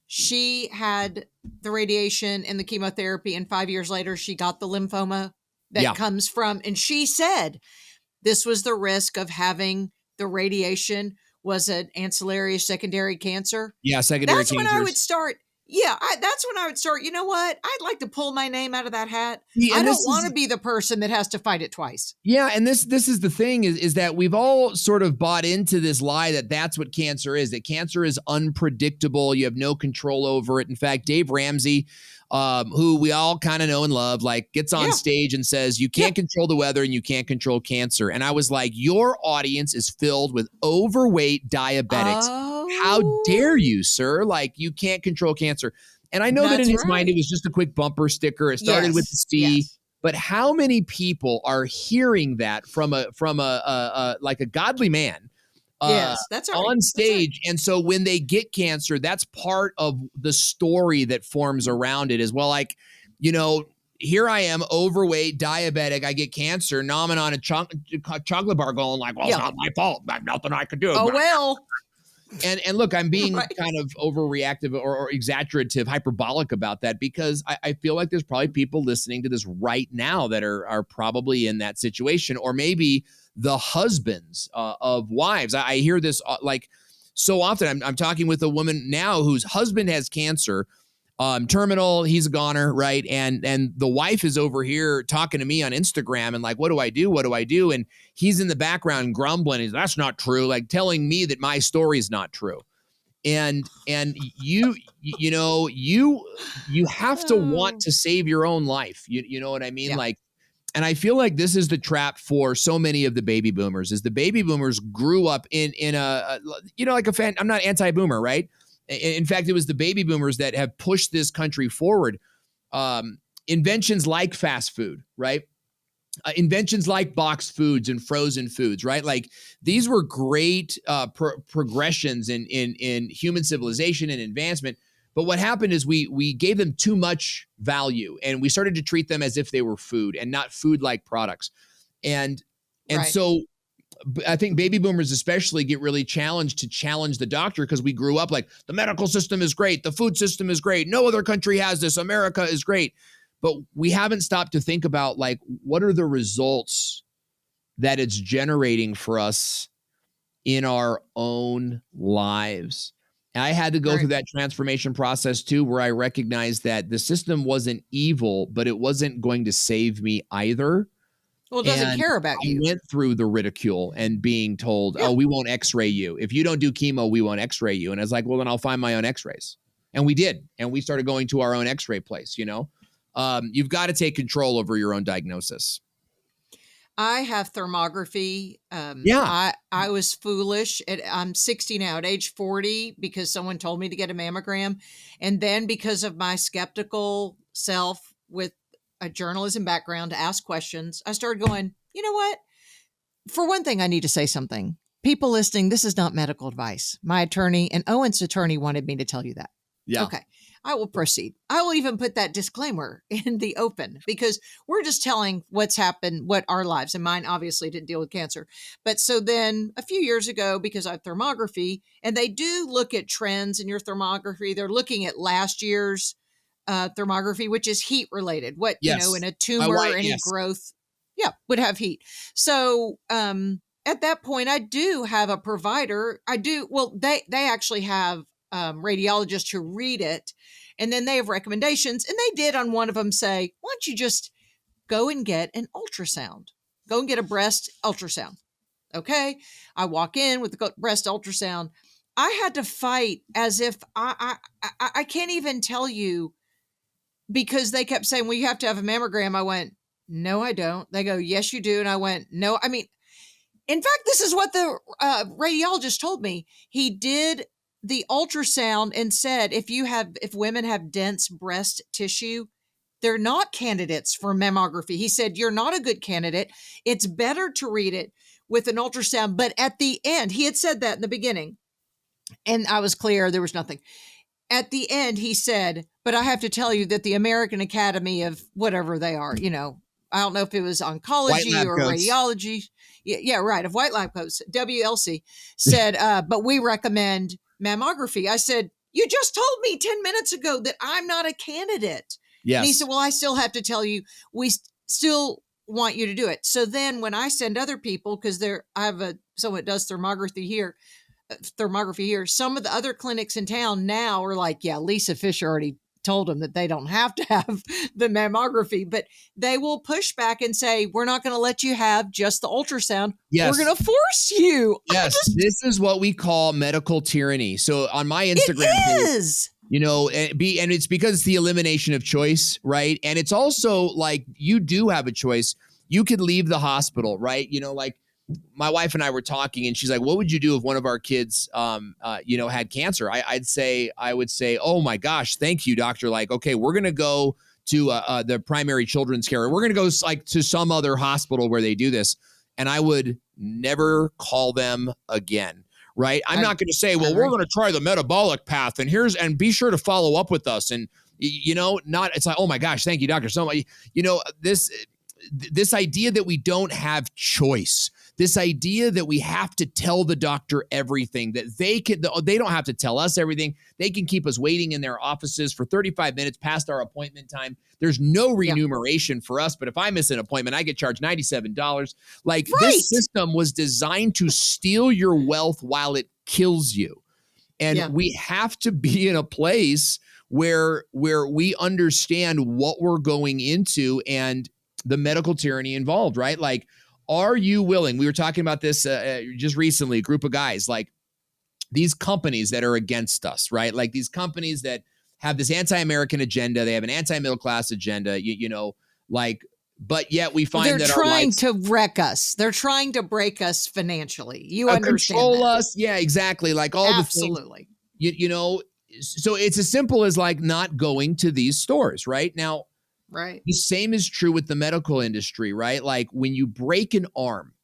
She had the radiation and the chemotherapy, and 5 years later, she got the lymphoma that comes from, and she said this was the risk of having the radiation was an ancillary secondary cancer. Yeah, secondary That's when I would start. Yeah, that's when I would start. You know what? I'd like to pull my name out of that hat. I don't want to be the person that has to fight it twice. Yeah, and this is the thing is that we've all sort of bought into this lie that that's what cancer is, that cancer is unpredictable. You have no control over it. In fact, Dave Ramsey, who we all kind of know and love, like gets on stage and says, you can't control the weather and you can't control cancer. And I was like, your audience is filled with overweight diabetics. How dare you, sir? Like, you can't control cancer. And I know that in his mind, it was just a quick bumper sticker. It started with the C. Yes. But how many people are hearing that from a like a godly man that's right. on stage? And so when they get cancer, that's part of the story that forms around it as well. Like, here I am, overweight, diabetic, I get cancer. Now I'm on a chocolate bar going like, well, it's not my fault. There's nothing I could do. Oh, well. And look, I'm being kind of overreactive or exaggerative, hyperbolic about that because I feel like there's probably people listening to this right now that are probably in that situation, or maybe the husbands of wives. I hear this like so often. I'm talking with a woman now whose husband has cancer, terminal. He's a goner, right? And the wife is over here talking to me on Instagram and like, what do I do? What do I do? And he's in the background grumbling. He's, that's not true. Like telling me that my story is not true. And you have to want to save your own life. You know what I mean? Like, and I feel like this is the trap for so many of the baby boomers is the baby boomers grew up in a like a fan. I'm not anti-boomer, right? In fact, it was the baby boomers that have pushed this country forward. Inventions like fast food, right? Inventions like boxed foods and frozen foods, right? Like these were great progressions in human civilization and advancement. But what happened is we gave them too much value and we started to treat them as if they were food and not food-like products. And so I think baby boomers especially get really challenged to challenge the doctor because we grew up like the medical system is great. The food system is great. No other country has this. America is great. But we haven't stopped to think about like, what are the results that it's generating for us in our own lives? And I had to go through that transformation process too, where I recognized that the system wasn't evil, but it wasn't going to save me either. Well, it doesn't care about you. I went through the ridicule and being told, oh, we won't x-ray you. If you don't do chemo, we won't x-ray you. And I was like, well, then I'll find my own x-rays. And we did. And we started going to our own x-ray place, You've got to take control over your own diagnosis. I have thermography. I was foolish. I'm 60 now, at age 40, because someone told me to get a mammogram. And then because of my skeptical self with a journalism background to ask questions, I started going, you know what? For one thing, I need to say something. People listening, this is not medical advice. My attorney and Owen's attorney wanted me to tell you that. Yeah. Okay. I will proceed. I will even put that disclaimer in the open because we're just telling what's happened, what our lives, and mine obviously didn't deal with cancer. But so then a few years ago, because I have thermography, and they do look at trends in your thermography, they're looking at last year's thermography, which is heat related. What, in a tumor, any growth, would have heat. So at that point, I do have a provider. They actually have radiologists who read it, and then they have recommendations. And they did on one of them say, why don't you just go and get an ultrasound? Go and get a breast ultrasound. Okay. I walk in with the breast ultrasound. I had to fight as if I can't even tell you, because they kept saying, well, you have to have a mammogram. I went, no, I don't. They go, yes, you do. And I went, no, I mean, in fact, this is what the radiologist told me. He did the ultrasound and said if women have dense breast tissue, they're not candidates for mammography. He said, you're not a good candidate. It's better to read it with an ultrasound. But at the end, he had said that in the beginning, and I was clear, there was nothing. At the end, he said, but I have to tell you that the American Academy of whatever they are, I don't know if it was oncology or radiology. Yeah, right. Of white lab coats, WLC said, but we recommend mammography. I said, you just told me 10 minutes ago that I'm not a candidate. Yes. And he said, well, I still have to tell you, we still want you to do it. So then when I send other people, because I have someone that does thermography here, some of the other clinics in town now are like, yeah, Lisa Fisher already told them that they don't have to have the mammography, but they will push back and say, we're not going to let you have just the ultrasound. Yes. We're going to force you. Yes. This is what we call medical tyranny. So on my Instagram page, and it's because it's the elimination of choice, right? And it's also like, you do have a choice. You could leave the hospital, right? Like, my wife and I were talking, and she's like, what would you do if one of our kids, had cancer? I would say, oh my gosh, thank you, doctor. Like, okay, we're going to go to the primary children's care. We're going to go like to some other hospital where they do this. And I would never call them again. Right. I'm not going to say, well, we're going to try the metabolic path and be sure to follow up with us. And, it's like, oh my gosh, thank you, doctor. So much, this idea that we don't have choice, this idea that we have to tell the doctor everything, that they don't have to tell us everything. They can keep us waiting in their offices for 35 minutes past our appointment time. There's no remuneration for us, but if I miss an appointment, I get charged $97. Like, this system was designed to steal your wealth while it kills you. And we have to be in a place where we understand what we're going into and the medical tyranny involved, right? Like, are you willing? We were talking about this just recently, a group of guys, like these companies that are against us, right? Like these companies that have this anti-American agenda. They have an anti-middle class agenda, but yet we find they're trying to wreck us. They're trying to break us financially. You understand control that. us. Yeah, exactly. Like all Absolutely. the things, so it's as simple as like not going to these stores right now. Right. The same is true with the medical industry, right? Like when you break an arm,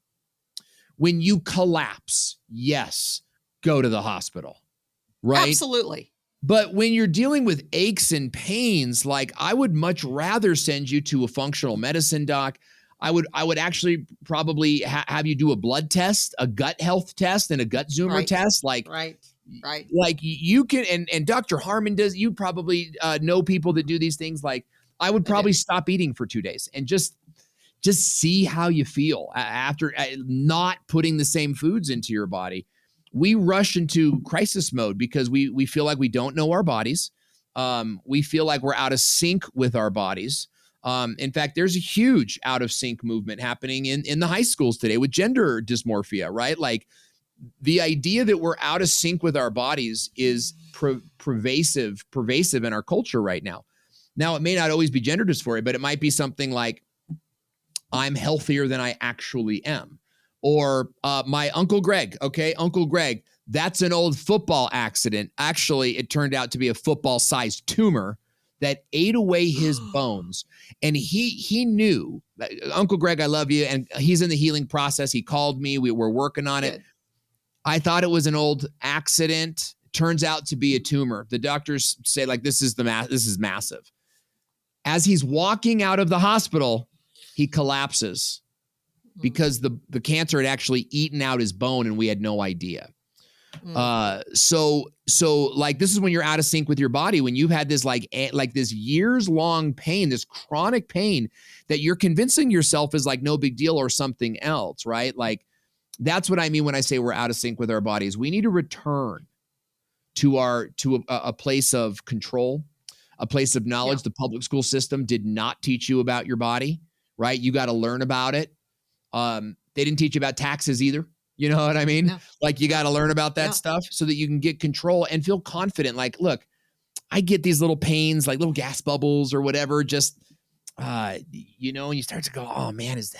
when you collapse, yes, go to the hospital, right? Absolutely. But when you're dealing with aches and pains, like I would much rather send you to a functional medicine doc. I would actually probably have you do a blood test, a gut health test, and a gut zoomer test. Like, right. Like you can, and Dr. Harmon does. You probably know people that do these things. Like, I would probably stop eating for 2 days and just see how you feel after not putting the same foods into your body. We rush into crisis mode because we feel like we don't know our bodies. We feel like we're out of sync with our bodies. In fact, there's a huge out of sync movement happening in the high schools today with gender dysmorphia, right? Like the idea that we're out of sync with our bodies is pervasive in our culture right now. Now, it may not always be gender dysphoria, but it might be something like I'm healthier than I actually am. Or my Uncle Greg, okay? Uncle Greg, that's an old football accident. Actually, it turned out to be a football-sized tumor that ate away his bones. And he knew, Uncle Greg, I love you, and he's in the healing process. He called me. We were working on it. I thought it was an old accident. Turns out to be a tumor. The doctors say, like, this is massive. As he's walking out of the hospital, he collapses because the cancer had actually eaten out his bone and we had no idea. So like this is when you're out of sync with your body, when you've had this like this years long pain, this chronic pain that you're convincing yourself is like no big deal or something else, right? Like that's what I mean when I say we're out of sync with our bodies. We need to return to a place of control, a place of knowledge. The public school system did not teach you about your body, right? You got to learn about it. They didn't teach you about taxes either. You know what I mean? No. Like you got to learn about that stuff so that you can get control and feel confident. Like, look, I get these little pains, like little gas bubbles or whatever. Just and you start to go, oh man, is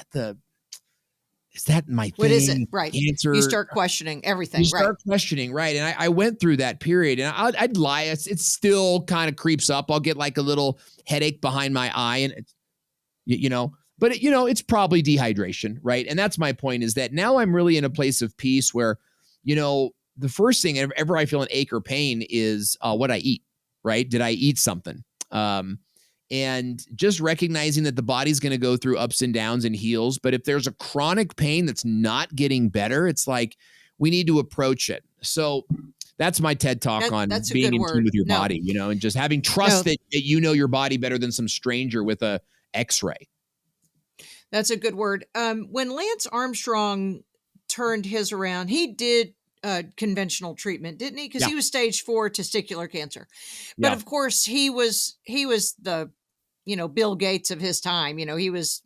that my What is it? thing? Right. Cancer. You start questioning everything. You Right. start questioning, right? And I went through that period, and I'd lie. It still kind of creeps up. I'll get like a little headache behind my eye, and but it's probably dehydration, right? And that's my point, is that now I'm really in a place of peace where, the first thing ever I feel an ache or pain is what I eat, right? Did I eat something? And just recognizing that the body's going to go through ups and downs and heals. But if there's a chronic pain that's not getting better, it's like we need to approach it. So that's my TED talk on That's a being good in word. tune with your No. body, and just having trust No. that you know your body better than some stranger with a X-ray. That's a good word. When Lance Armstrong turned his around, he did conventional treatment, didn't he? Because Yeah. he was stage 4 testicular cancer. But Yeah. of course, he was the Bill Gates of his time. He was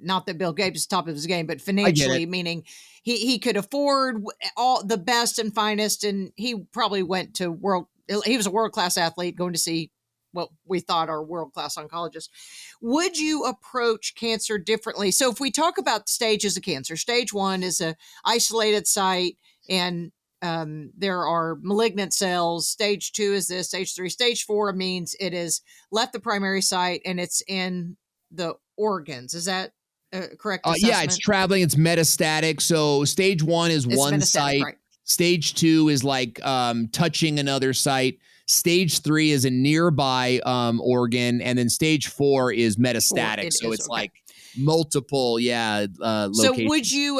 not that Bill Gates was top of his game, but financially, meaning he could afford all the best and finest, and he probably went to he was a world-class athlete going to see what we thought are world-class oncologists. Would you approach cancer differently? So if we talk about stages of cancer, stage 1 is a isolated site, and there are malignant cells. Stage 2 is this. Stage 3, stage 4 means it has left the primary site and it's in the organs. Is that a correct assessment? Yeah, it's traveling. It's metastatic. So stage 1 is one site. Right. Stage 2 is like touching another site. Stage 3 is a nearby organ, and then stage 4 is metastatic. So it's like multiple, locations. So would you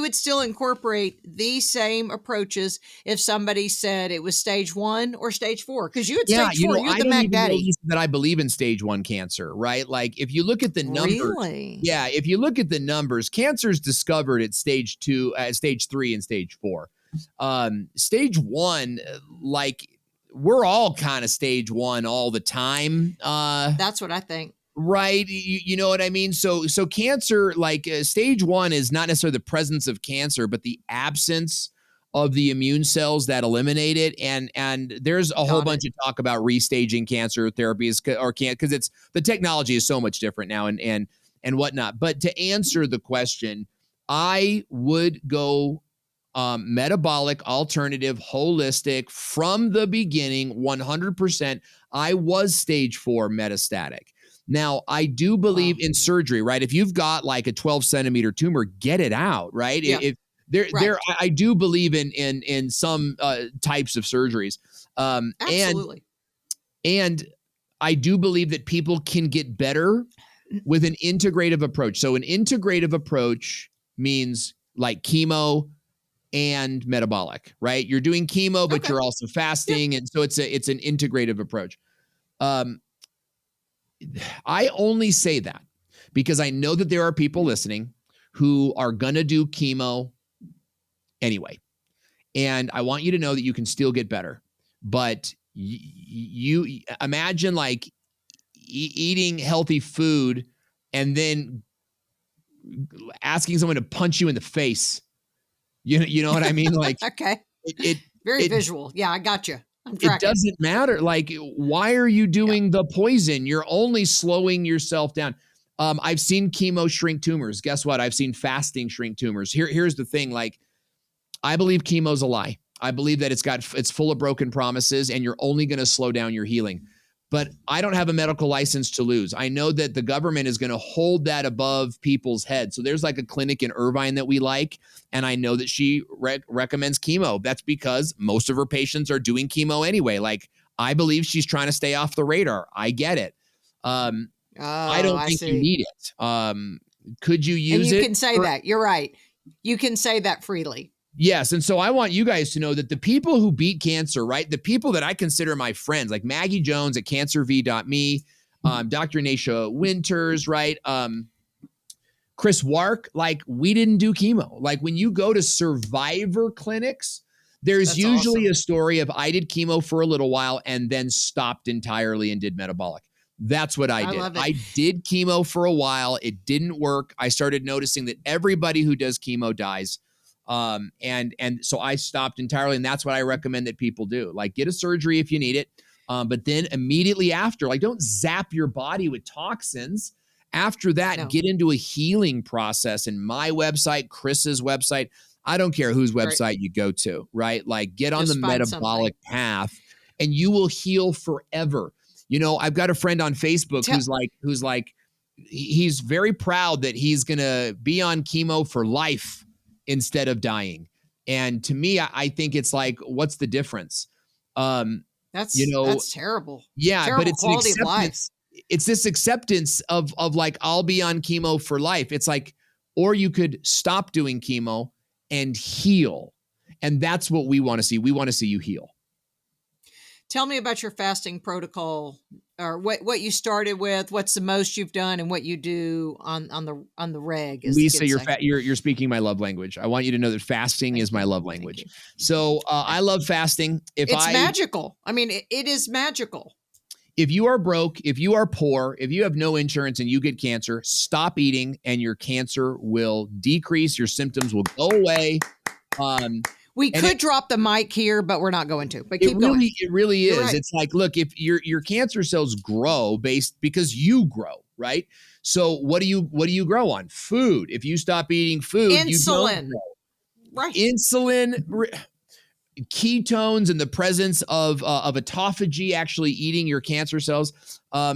would still incorporate these same approaches if somebody said it was stage 1 or stage 4? Because you had stage 4, you're the Mac Daddy. That I believe in stage 1 cancer, right? Like if you look at the numbers, if you look at the numbers, cancer is discovered at stage 2, stage 3, and stage 4. Stage 1, like we're all kind of stage 1 all the time. That's what I think. Right. You know what I mean? So cancer, like stage 1 is not necessarily the presence of cancer, but the absence of the immune cells that eliminate it. And there's a whole bunch of talk about restaging cancer therapies because it's the technology is so much different now and whatnot. But to answer the question, I would go metabolic, alternative, holistic from the beginning, 100%. I was stage 4 metastatic. Now, I do believe in surgery, right? If you've got like a 12-centimeter tumor, get it out, right? Yeah. I do believe in some types of surgeries. Absolutely. And I do believe that people can get better with an integrative approach. So an integrative approach means like chemo and metabolic, right? You're doing chemo, but you're also fasting. And so it's an integrative approach. I only say that because I know that there are people listening who are going to do chemo anyway. And I want you to know that you can still get better. But you imagine like eating healthy food and then asking someone to punch you in the face. You know what I mean? Like, Very visual. Yeah, I got you. It doesn't matter. Like, why are you doing the poison? You're only slowing yourself down. I've seen chemo shrink tumors. Guess what? I've seen fasting shrink tumors. Here's the thing. Like, I believe chemo's a lie. I believe that it's full of broken promises and you're only going to slow down your healing. But I don't have a medical license to lose. I know that the government is going to hold that above people's heads. So there's like a clinic in Irvine that we like, and I know that she recommends chemo. That's because most of her patients are doing chemo anyway. Like, I believe she's trying to stay off the radar. I get it. I don't think you need it. Could you use it? And you can say that. You're right. You can say that freely. Yes. And so I want you guys to know that the people who beat cancer, right? The people that I consider my friends, like Maggie Jones at cancerv.me, Dr. Nasha Winters, right? Chris Wark, like we didn't do chemo. Like when you go to survivor clinics, there's usually a story of I did chemo for a little while and then stopped entirely and did metabolic. That's what I did. I did chemo for a while. It didn't work. I started noticing that everybody who does chemo dies. And so I stopped entirely, and that's what I recommend that people do. Like, get a surgery if you need it. But then immediately after, like, don't zap your body with toxins. After that, get into a healing process. And my website, Chris's website, I don't care whose website you go to, right? Like, get on the metabolic path and you will heal forever. You know, I've got a friend on Facebook who's like, he's very proud that he's going to be on chemo for life instead of dying. And to me, I think it's like, what's the difference? That's terrible. Yeah, terrible but it's quality an of life. acceptance. It's this acceptance of like, I'll be on chemo for life. It's like, or you could stop doing chemo and heal. And that's what we want to see. We want to see you heal. Tell me about your fasting protocol, or what you started with, what's the most you've done, and what you do on the reg. Lisa, you're speaking my love language. I want you to know that fasting is my love language. So I love fasting. It's magical. I mean, it is magical. If you are broke, if you are poor, if you have no insurance and you get cancer, stop eating and your cancer will decrease. Your symptoms will go away. We could drop the mic here, but we're not going to. But keep going. It really is. Right. It's like, look, if your cancer cells grow because you grow, right? So what do you grow on? Food. If you stop eating food, insulin. You don't grow. Right. Insulin, ketones, and the presence of autophagy actually eating your cancer cells.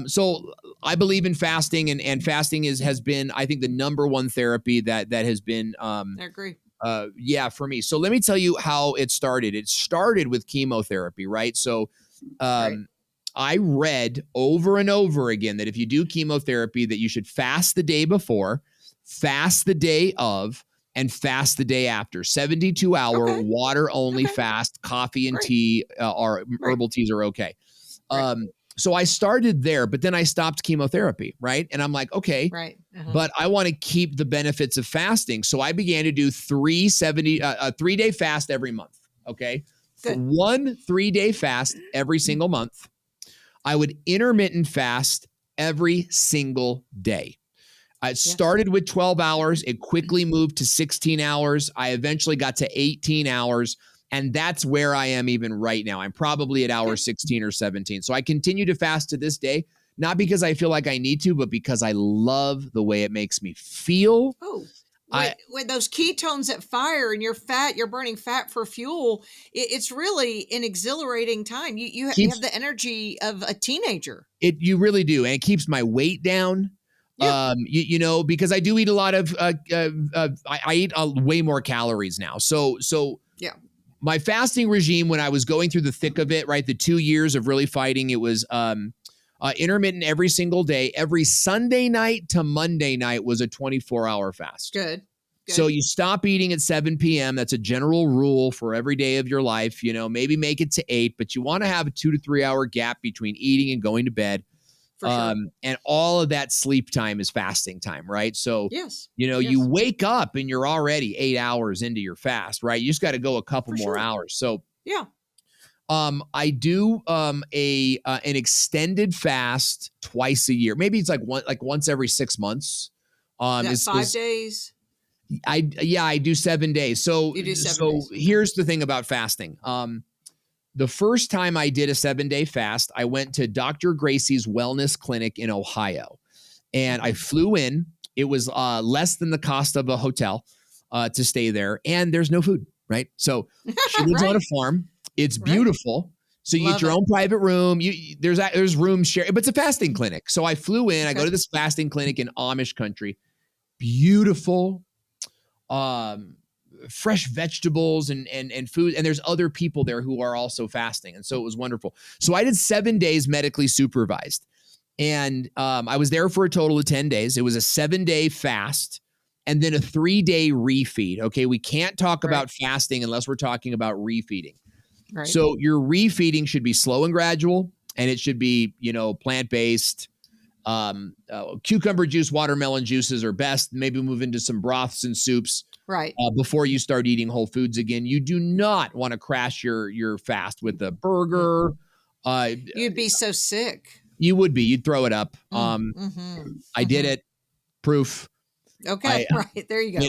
So I believe in fasting, and fasting has been, I think, the number one therapy that has been. I agree. For me. So let me tell you how it started. It started with chemotherapy, right? So I read over and over again that if you do chemotherapy, that you should fast the day before, fast the day of, and fast the day after. 72-hour water only fast. Coffee and tea herbal teas are okay. So I started there, but then I stopped chemotherapy, right? And I'm like, okay, but I want to keep the benefits of fasting. So I began to do 3-day fast every month, okay? Good. 1 3-day fast every single month. I would intermittent fast every single day. I started with 12 hours. It quickly moved to 16 hours. I eventually got to 18 hours. And that's where I am even right now. I'm probably at hour 16 or 17. So I continue to fast to this day, not because I feel like I need to, but because I love the way it makes me feel. Oh, when those ketones that fire and you're burning fat for fuel, it's really an exhilarating time. You have the energy of a teenager. You really do. And it keeps my weight down. Yeah. Because I do eat a lot of, I eat way more calories now. So yeah. My fasting regime, when I was going through the thick of it, right, the 2 years of really fighting, it was intermittent every single day. Every Sunday night to Monday night was a 24-hour fast. Good. So you stop eating at 7 p.m. That's a general rule for every day of your life. You know, maybe make it to 8, but you want to have a 2 to 3 hour gap between eating and going to bed. For sure. And all of that sleep time is fasting time, right? So, yes. You wake up and you're already 8 hours into your fast, right? You just got to go a couple more hours. So, yeah. I do an extended fast twice a year. Maybe it's like once every 6 months. Is that 5 days? I do 7 days. So you do 7 days. Here's the thing about fasting. The first time I did a 7-day fast, I went to Dr. Gracie's wellness clinic in Ohio, and I flew in. It was less than the cost of a hotel to stay there, and there's no food, right? So she lives on a farm. It's beautiful. So you get your own private room. There's room sharing, but it's a fasting clinic. So I flew in. I go to this fasting clinic in Amish country. Beautiful. Fresh vegetables and food. And there's other people there who are also fasting. And so it was wonderful. So I did 7 days medically supervised. And I was there for a total of 10 days. It was a 7-day fast and then a 3-day refeed. Okay. We can't talk about fasting unless we're talking about refeeding. Right. So your refeeding should be slow and gradual, and it should be, plant-based. Cucumber juice, watermelon juices are best. Maybe move into some broths and soups. Right. Before you start eating whole foods again. You do not want to crash your fast with a burger. You'd be so sick. You would be. You'd throw it up. I did it. Proof. Okay. Right. There you go.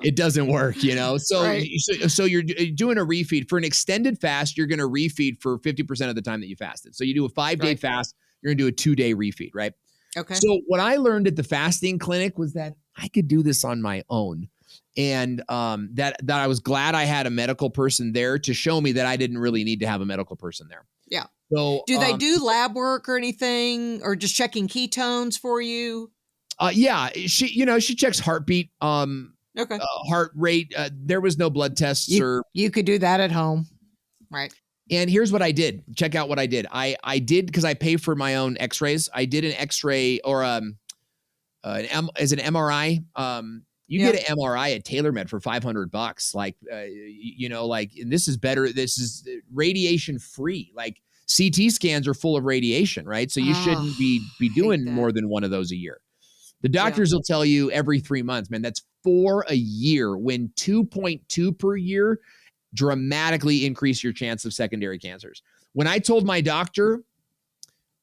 It doesn't work, you know? So, Right. so you're doing a refeed for an extended fast. You're going to refeed for 50% of the time that you fasted. So you do a 5-day fast, you're going to do a 2-day refeed, right? Okay. So what I learned at the fasting clinic was that I could do this on my own. And that I was glad I had a medical person there to show me that I didn't really need to have a medical person there. Yeah. So do they do lab work or anything, or just checking ketones for you? Yeah, she checks heartbeat, Okay. heart rate. There was no blood tests you could do that at home. Right. And here's what I did. Check out what I did. I did, because I pay for my own x-rays. I did an x-ray or as an MRI. You get an MRI at TaylorMed for $500. Like, and this is better. This is radiation free. Like, CT scans are full of radiation, right? So you shouldn't be doing more than one of those a year. The doctors will tell you every 3 months, man. That's 4 a year, when 2.2 per year dramatically increase your chance of secondary cancers. When I told my doctor,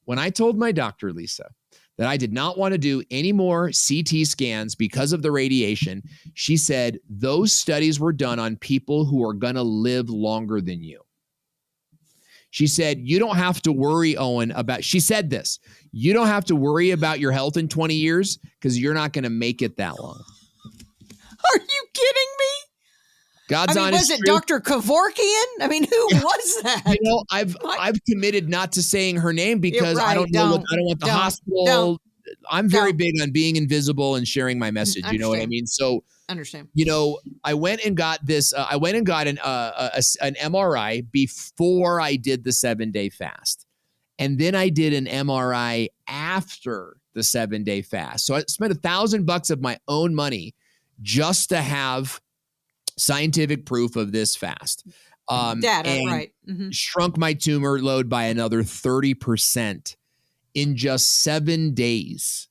Lisa, that I did not want to do any more CT scans because of the radiation, she said, those studies were done on people who are going to live longer than you. She said, you don't have to worry, Owen, she said this, you don't have to worry about your health in 20 years because you're not going to make it that long. Are you kidding me? God's honest was it truth. Dr. Kevorkian? I mean, who was that? I've committed not to saying her name because I don't want the hospital. I'm very big on being invisible and sharing my message. You know what I mean? So understand. I went and got this. I went and got an MRI before I did the 7-day fast, and then I did an MRI after the 7-day fast. So I spent $1,000 of my own money just to have scientific proof of this fast. Data, and right. Mm-hmm. Shrunk my tumor load by another 30% in just 7 days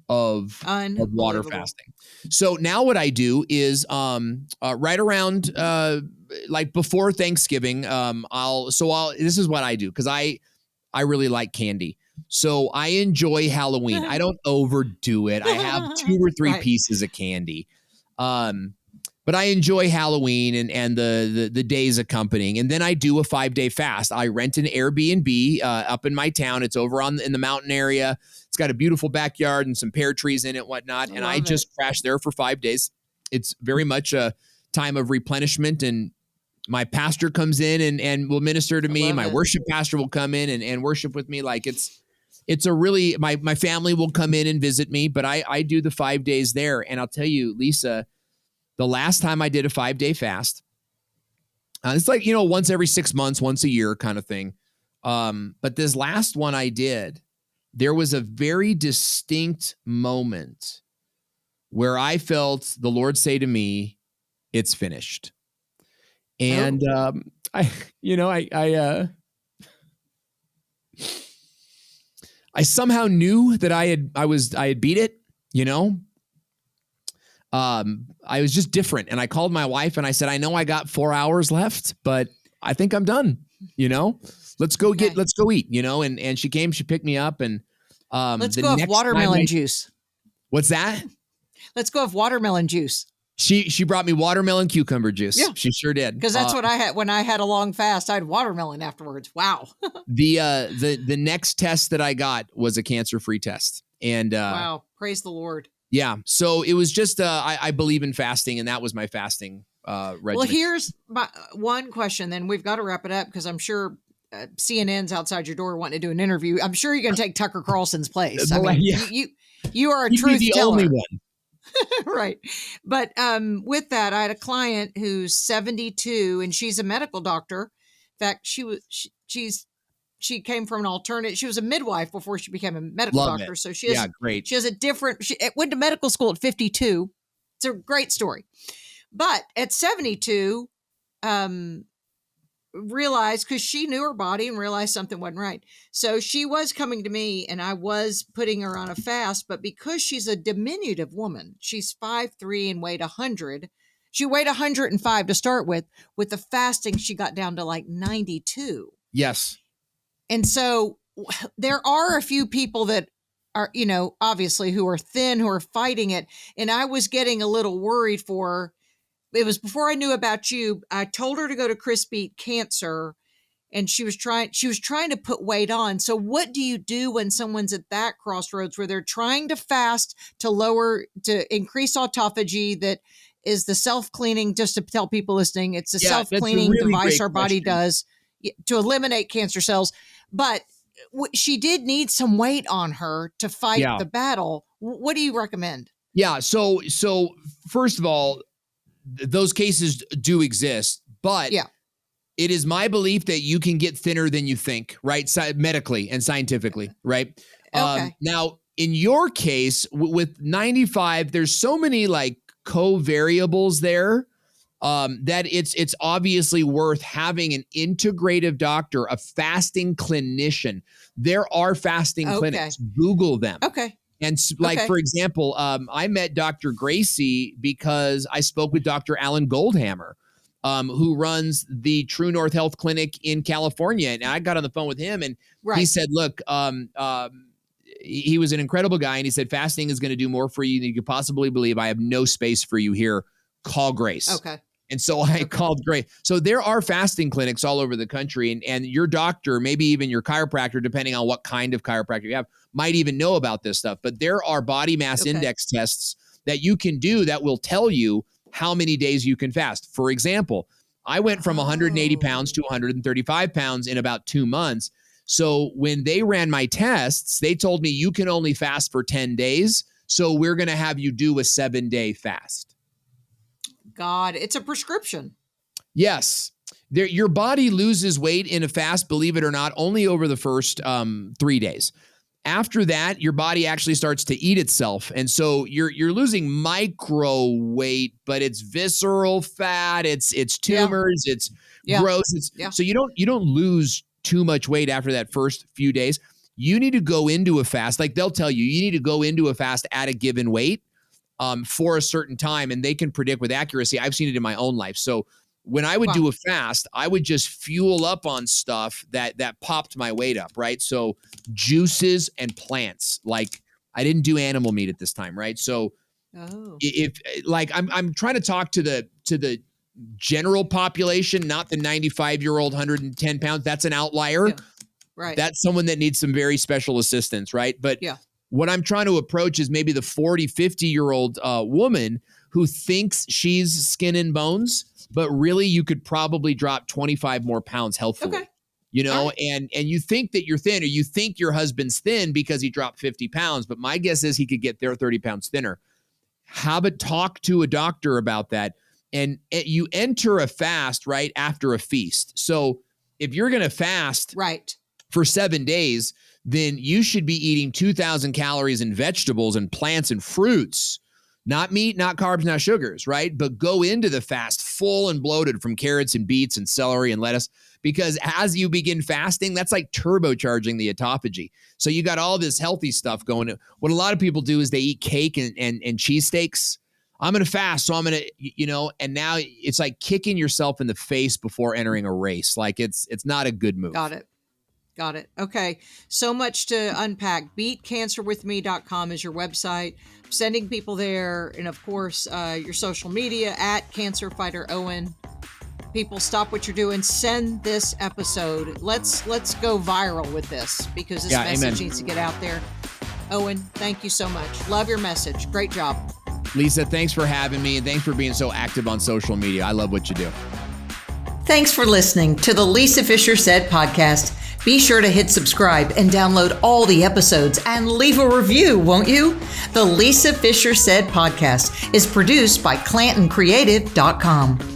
of water fasting. So now what I do is right around like before Thanksgiving, this is what I do, because I really like candy. So I enjoy Halloween. I don't overdo it. I have 2 or 3 pieces of candy. But I enjoy Halloween and the days accompanying. And then I do a 5-day fast. I rent an Airbnb up in my town. It's over in the mountain area. It's got a beautiful backyard and some pear trees in it, whatnot. And I just crash there for 5 days. It's very much a time of replenishment. And my pastor comes in and will minister to me. My worship pastor will come in and worship with me. Like it's a really, my family will come in and visit me. But I do the 5 days there. And I'll tell you, Lisa, the last time I did a 5-day fast, it's like, once every 6 months, once a year kind of thing. But this last one I did, there was a very distinct moment where I felt the Lord say to me, it's finished. And I somehow knew that I had beat it, I was just different. And I called my wife and I said, I know I got 4 hours left, but I think I'm done. Let's go eat, and she came, she picked me up, and let's go have watermelon juice. What's that? Let's go have watermelon juice. She brought me watermelon cucumber juice. Yeah, she sure did. Because that's what I had when I had a long fast. I had watermelon afterwards. Wow. The next test that I got was a cancer-free test. And wow, praise the Lord. Yeah. So it was just, I believe in fasting, and that was my fasting regimen. Well, here's my one question, then we've got to wrap it up, because I'm sure CNN's outside your door wanting to do an interview. I'm sure you're going to take Tucker Carlson's place. I mean, you are a truth teller. Only one. Right. But with that, I had a client who's 72 and she's a medical doctor. In fact, she came from an alternative. She was a midwife before she became a medical doctor. It. So she has, great. She has a different, she went to medical school at 52. It's a great story. But at 72, realized, because she knew her body and realized something wasn't right. So she was coming to me and I was putting her on a fast, but because she's a diminutive woman, she's 5'3" and weighed 100. She weighed 105 to start with. With the fasting, she got down to like 92. Yes. And so there are a few people that are, obviously who are thin, who are fighting it. And I was getting a little worried for her. It was before I knew about you. I told her to go to Chris Beat Cancer, and she was trying to put weight on. So what do you do when someone's at that crossroads where they're trying to fast to increase autophagy? That is the self-cleaning, just to tell people listening, it's a self-cleaning device our body does to eliminate cancer cells. But she did need some weight on her to fight the battle. What do you recommend? Yeah. So first of all, those cases do exist, but it is my belief that you can get thinner than you think, right? Medically and scientifically, right? Okay. Now, in your case, with 95, there's so many like co-variables there that it's obviously worth having an integrative doctor, a fasting clinician. There are fasting clinics. Google them. Okay. And for example, I met Dr. Gracie because I spoke with Dr. Alan Goldhammer, who runs the True North Health Clinic in California. And I got on the phone with him, and he said, look, he was an incredible guy. And he said, fasting is going to do more for you than you could possibly believe. I have no space for you here. Call Grace. Okay. And so I called Grace. So there are fasting clinics all over the country, and your doctor, maybe even your chiropractor, depending on what kind of chiropractor you have, might even know about this stuff. But there are body mass index tests that you can do that will tell you how many days you can fast. For example, I went from 180 pounds to 135 pounds in about 2 months. So when they ran my tests, they told me you can only fast for 10 days. So we're going to have you do a 7-day fast. God, it's a prescription. Yes. Your body loses weight in a fast, believe it or not, only over the first 3 days. After that, your body actually starts to eat itself. And so you're losing micro weight, but it's visceral fat, it's tumors, it's gross. So you don't lose too much weight after that first few days. You need to go into a fast. Like they'll tell you need to go into a fast at a given weight for a certain time, and they can predict with accuracy. I've seen it in my own life. So when I would do a fast, I would just fuel up on stuff that popped my weight up, right? So juices and plants. Like I didn't do animal meat at this time, right? So if like I'm trying to talk to the general population, not the 95-year-old 110 pounds. That's an outlier. Yeah. Right. That's someone that needs some very special assistance, right? But what I'm trying to approach is maybe the 40, 50-year-old woman who thinks she's skin and bones, but really you could probably drop 25 more pounds healthfully. Okay. And you think that you're thin, or you think your husband's thin because he dropped 50 pounds, but my guess is he could get there 30 pounds thinner. Have a talk to a doctor about that. And you enter a fast right after a feast. So if you're going to fast for 7 days, then you should be eating 2,000 calories in vegetables and plants and fruits, not meat, not carbs, not sugars, right? But go into the fast full and bloated from carrots and beets and celery and lettuce, because as you begin fasting, that's like turbocharging the autophagy. So you got all this healthy stuff going. What a lot of people do is they eat cake and cheesesteaks. I'm going to fast, so I'm going to, and now it's like kicking yourself in the face before entering a race. Like it's not a good move. Got it. Okay. So much to unpack. BeatCancerWithMe.com is your website. I'm sending people there. And of course, your social media at Cancer Fighter Owen. People, stop what you're doing. Send this episode. Let's go viral with this, because this message needs to get out there. Owen, thank you so much. Love your message. Great job. Lisa, thanks for having me, and thanks for being so active on social media. I love what you do. Thanks for listening to the Lisa Fisher Said podcast. Be sure to hit subscribe and download all the episodes and leave a review, won't you? The Lisa Fisher Said podcast is produced by ClantonCreative.com.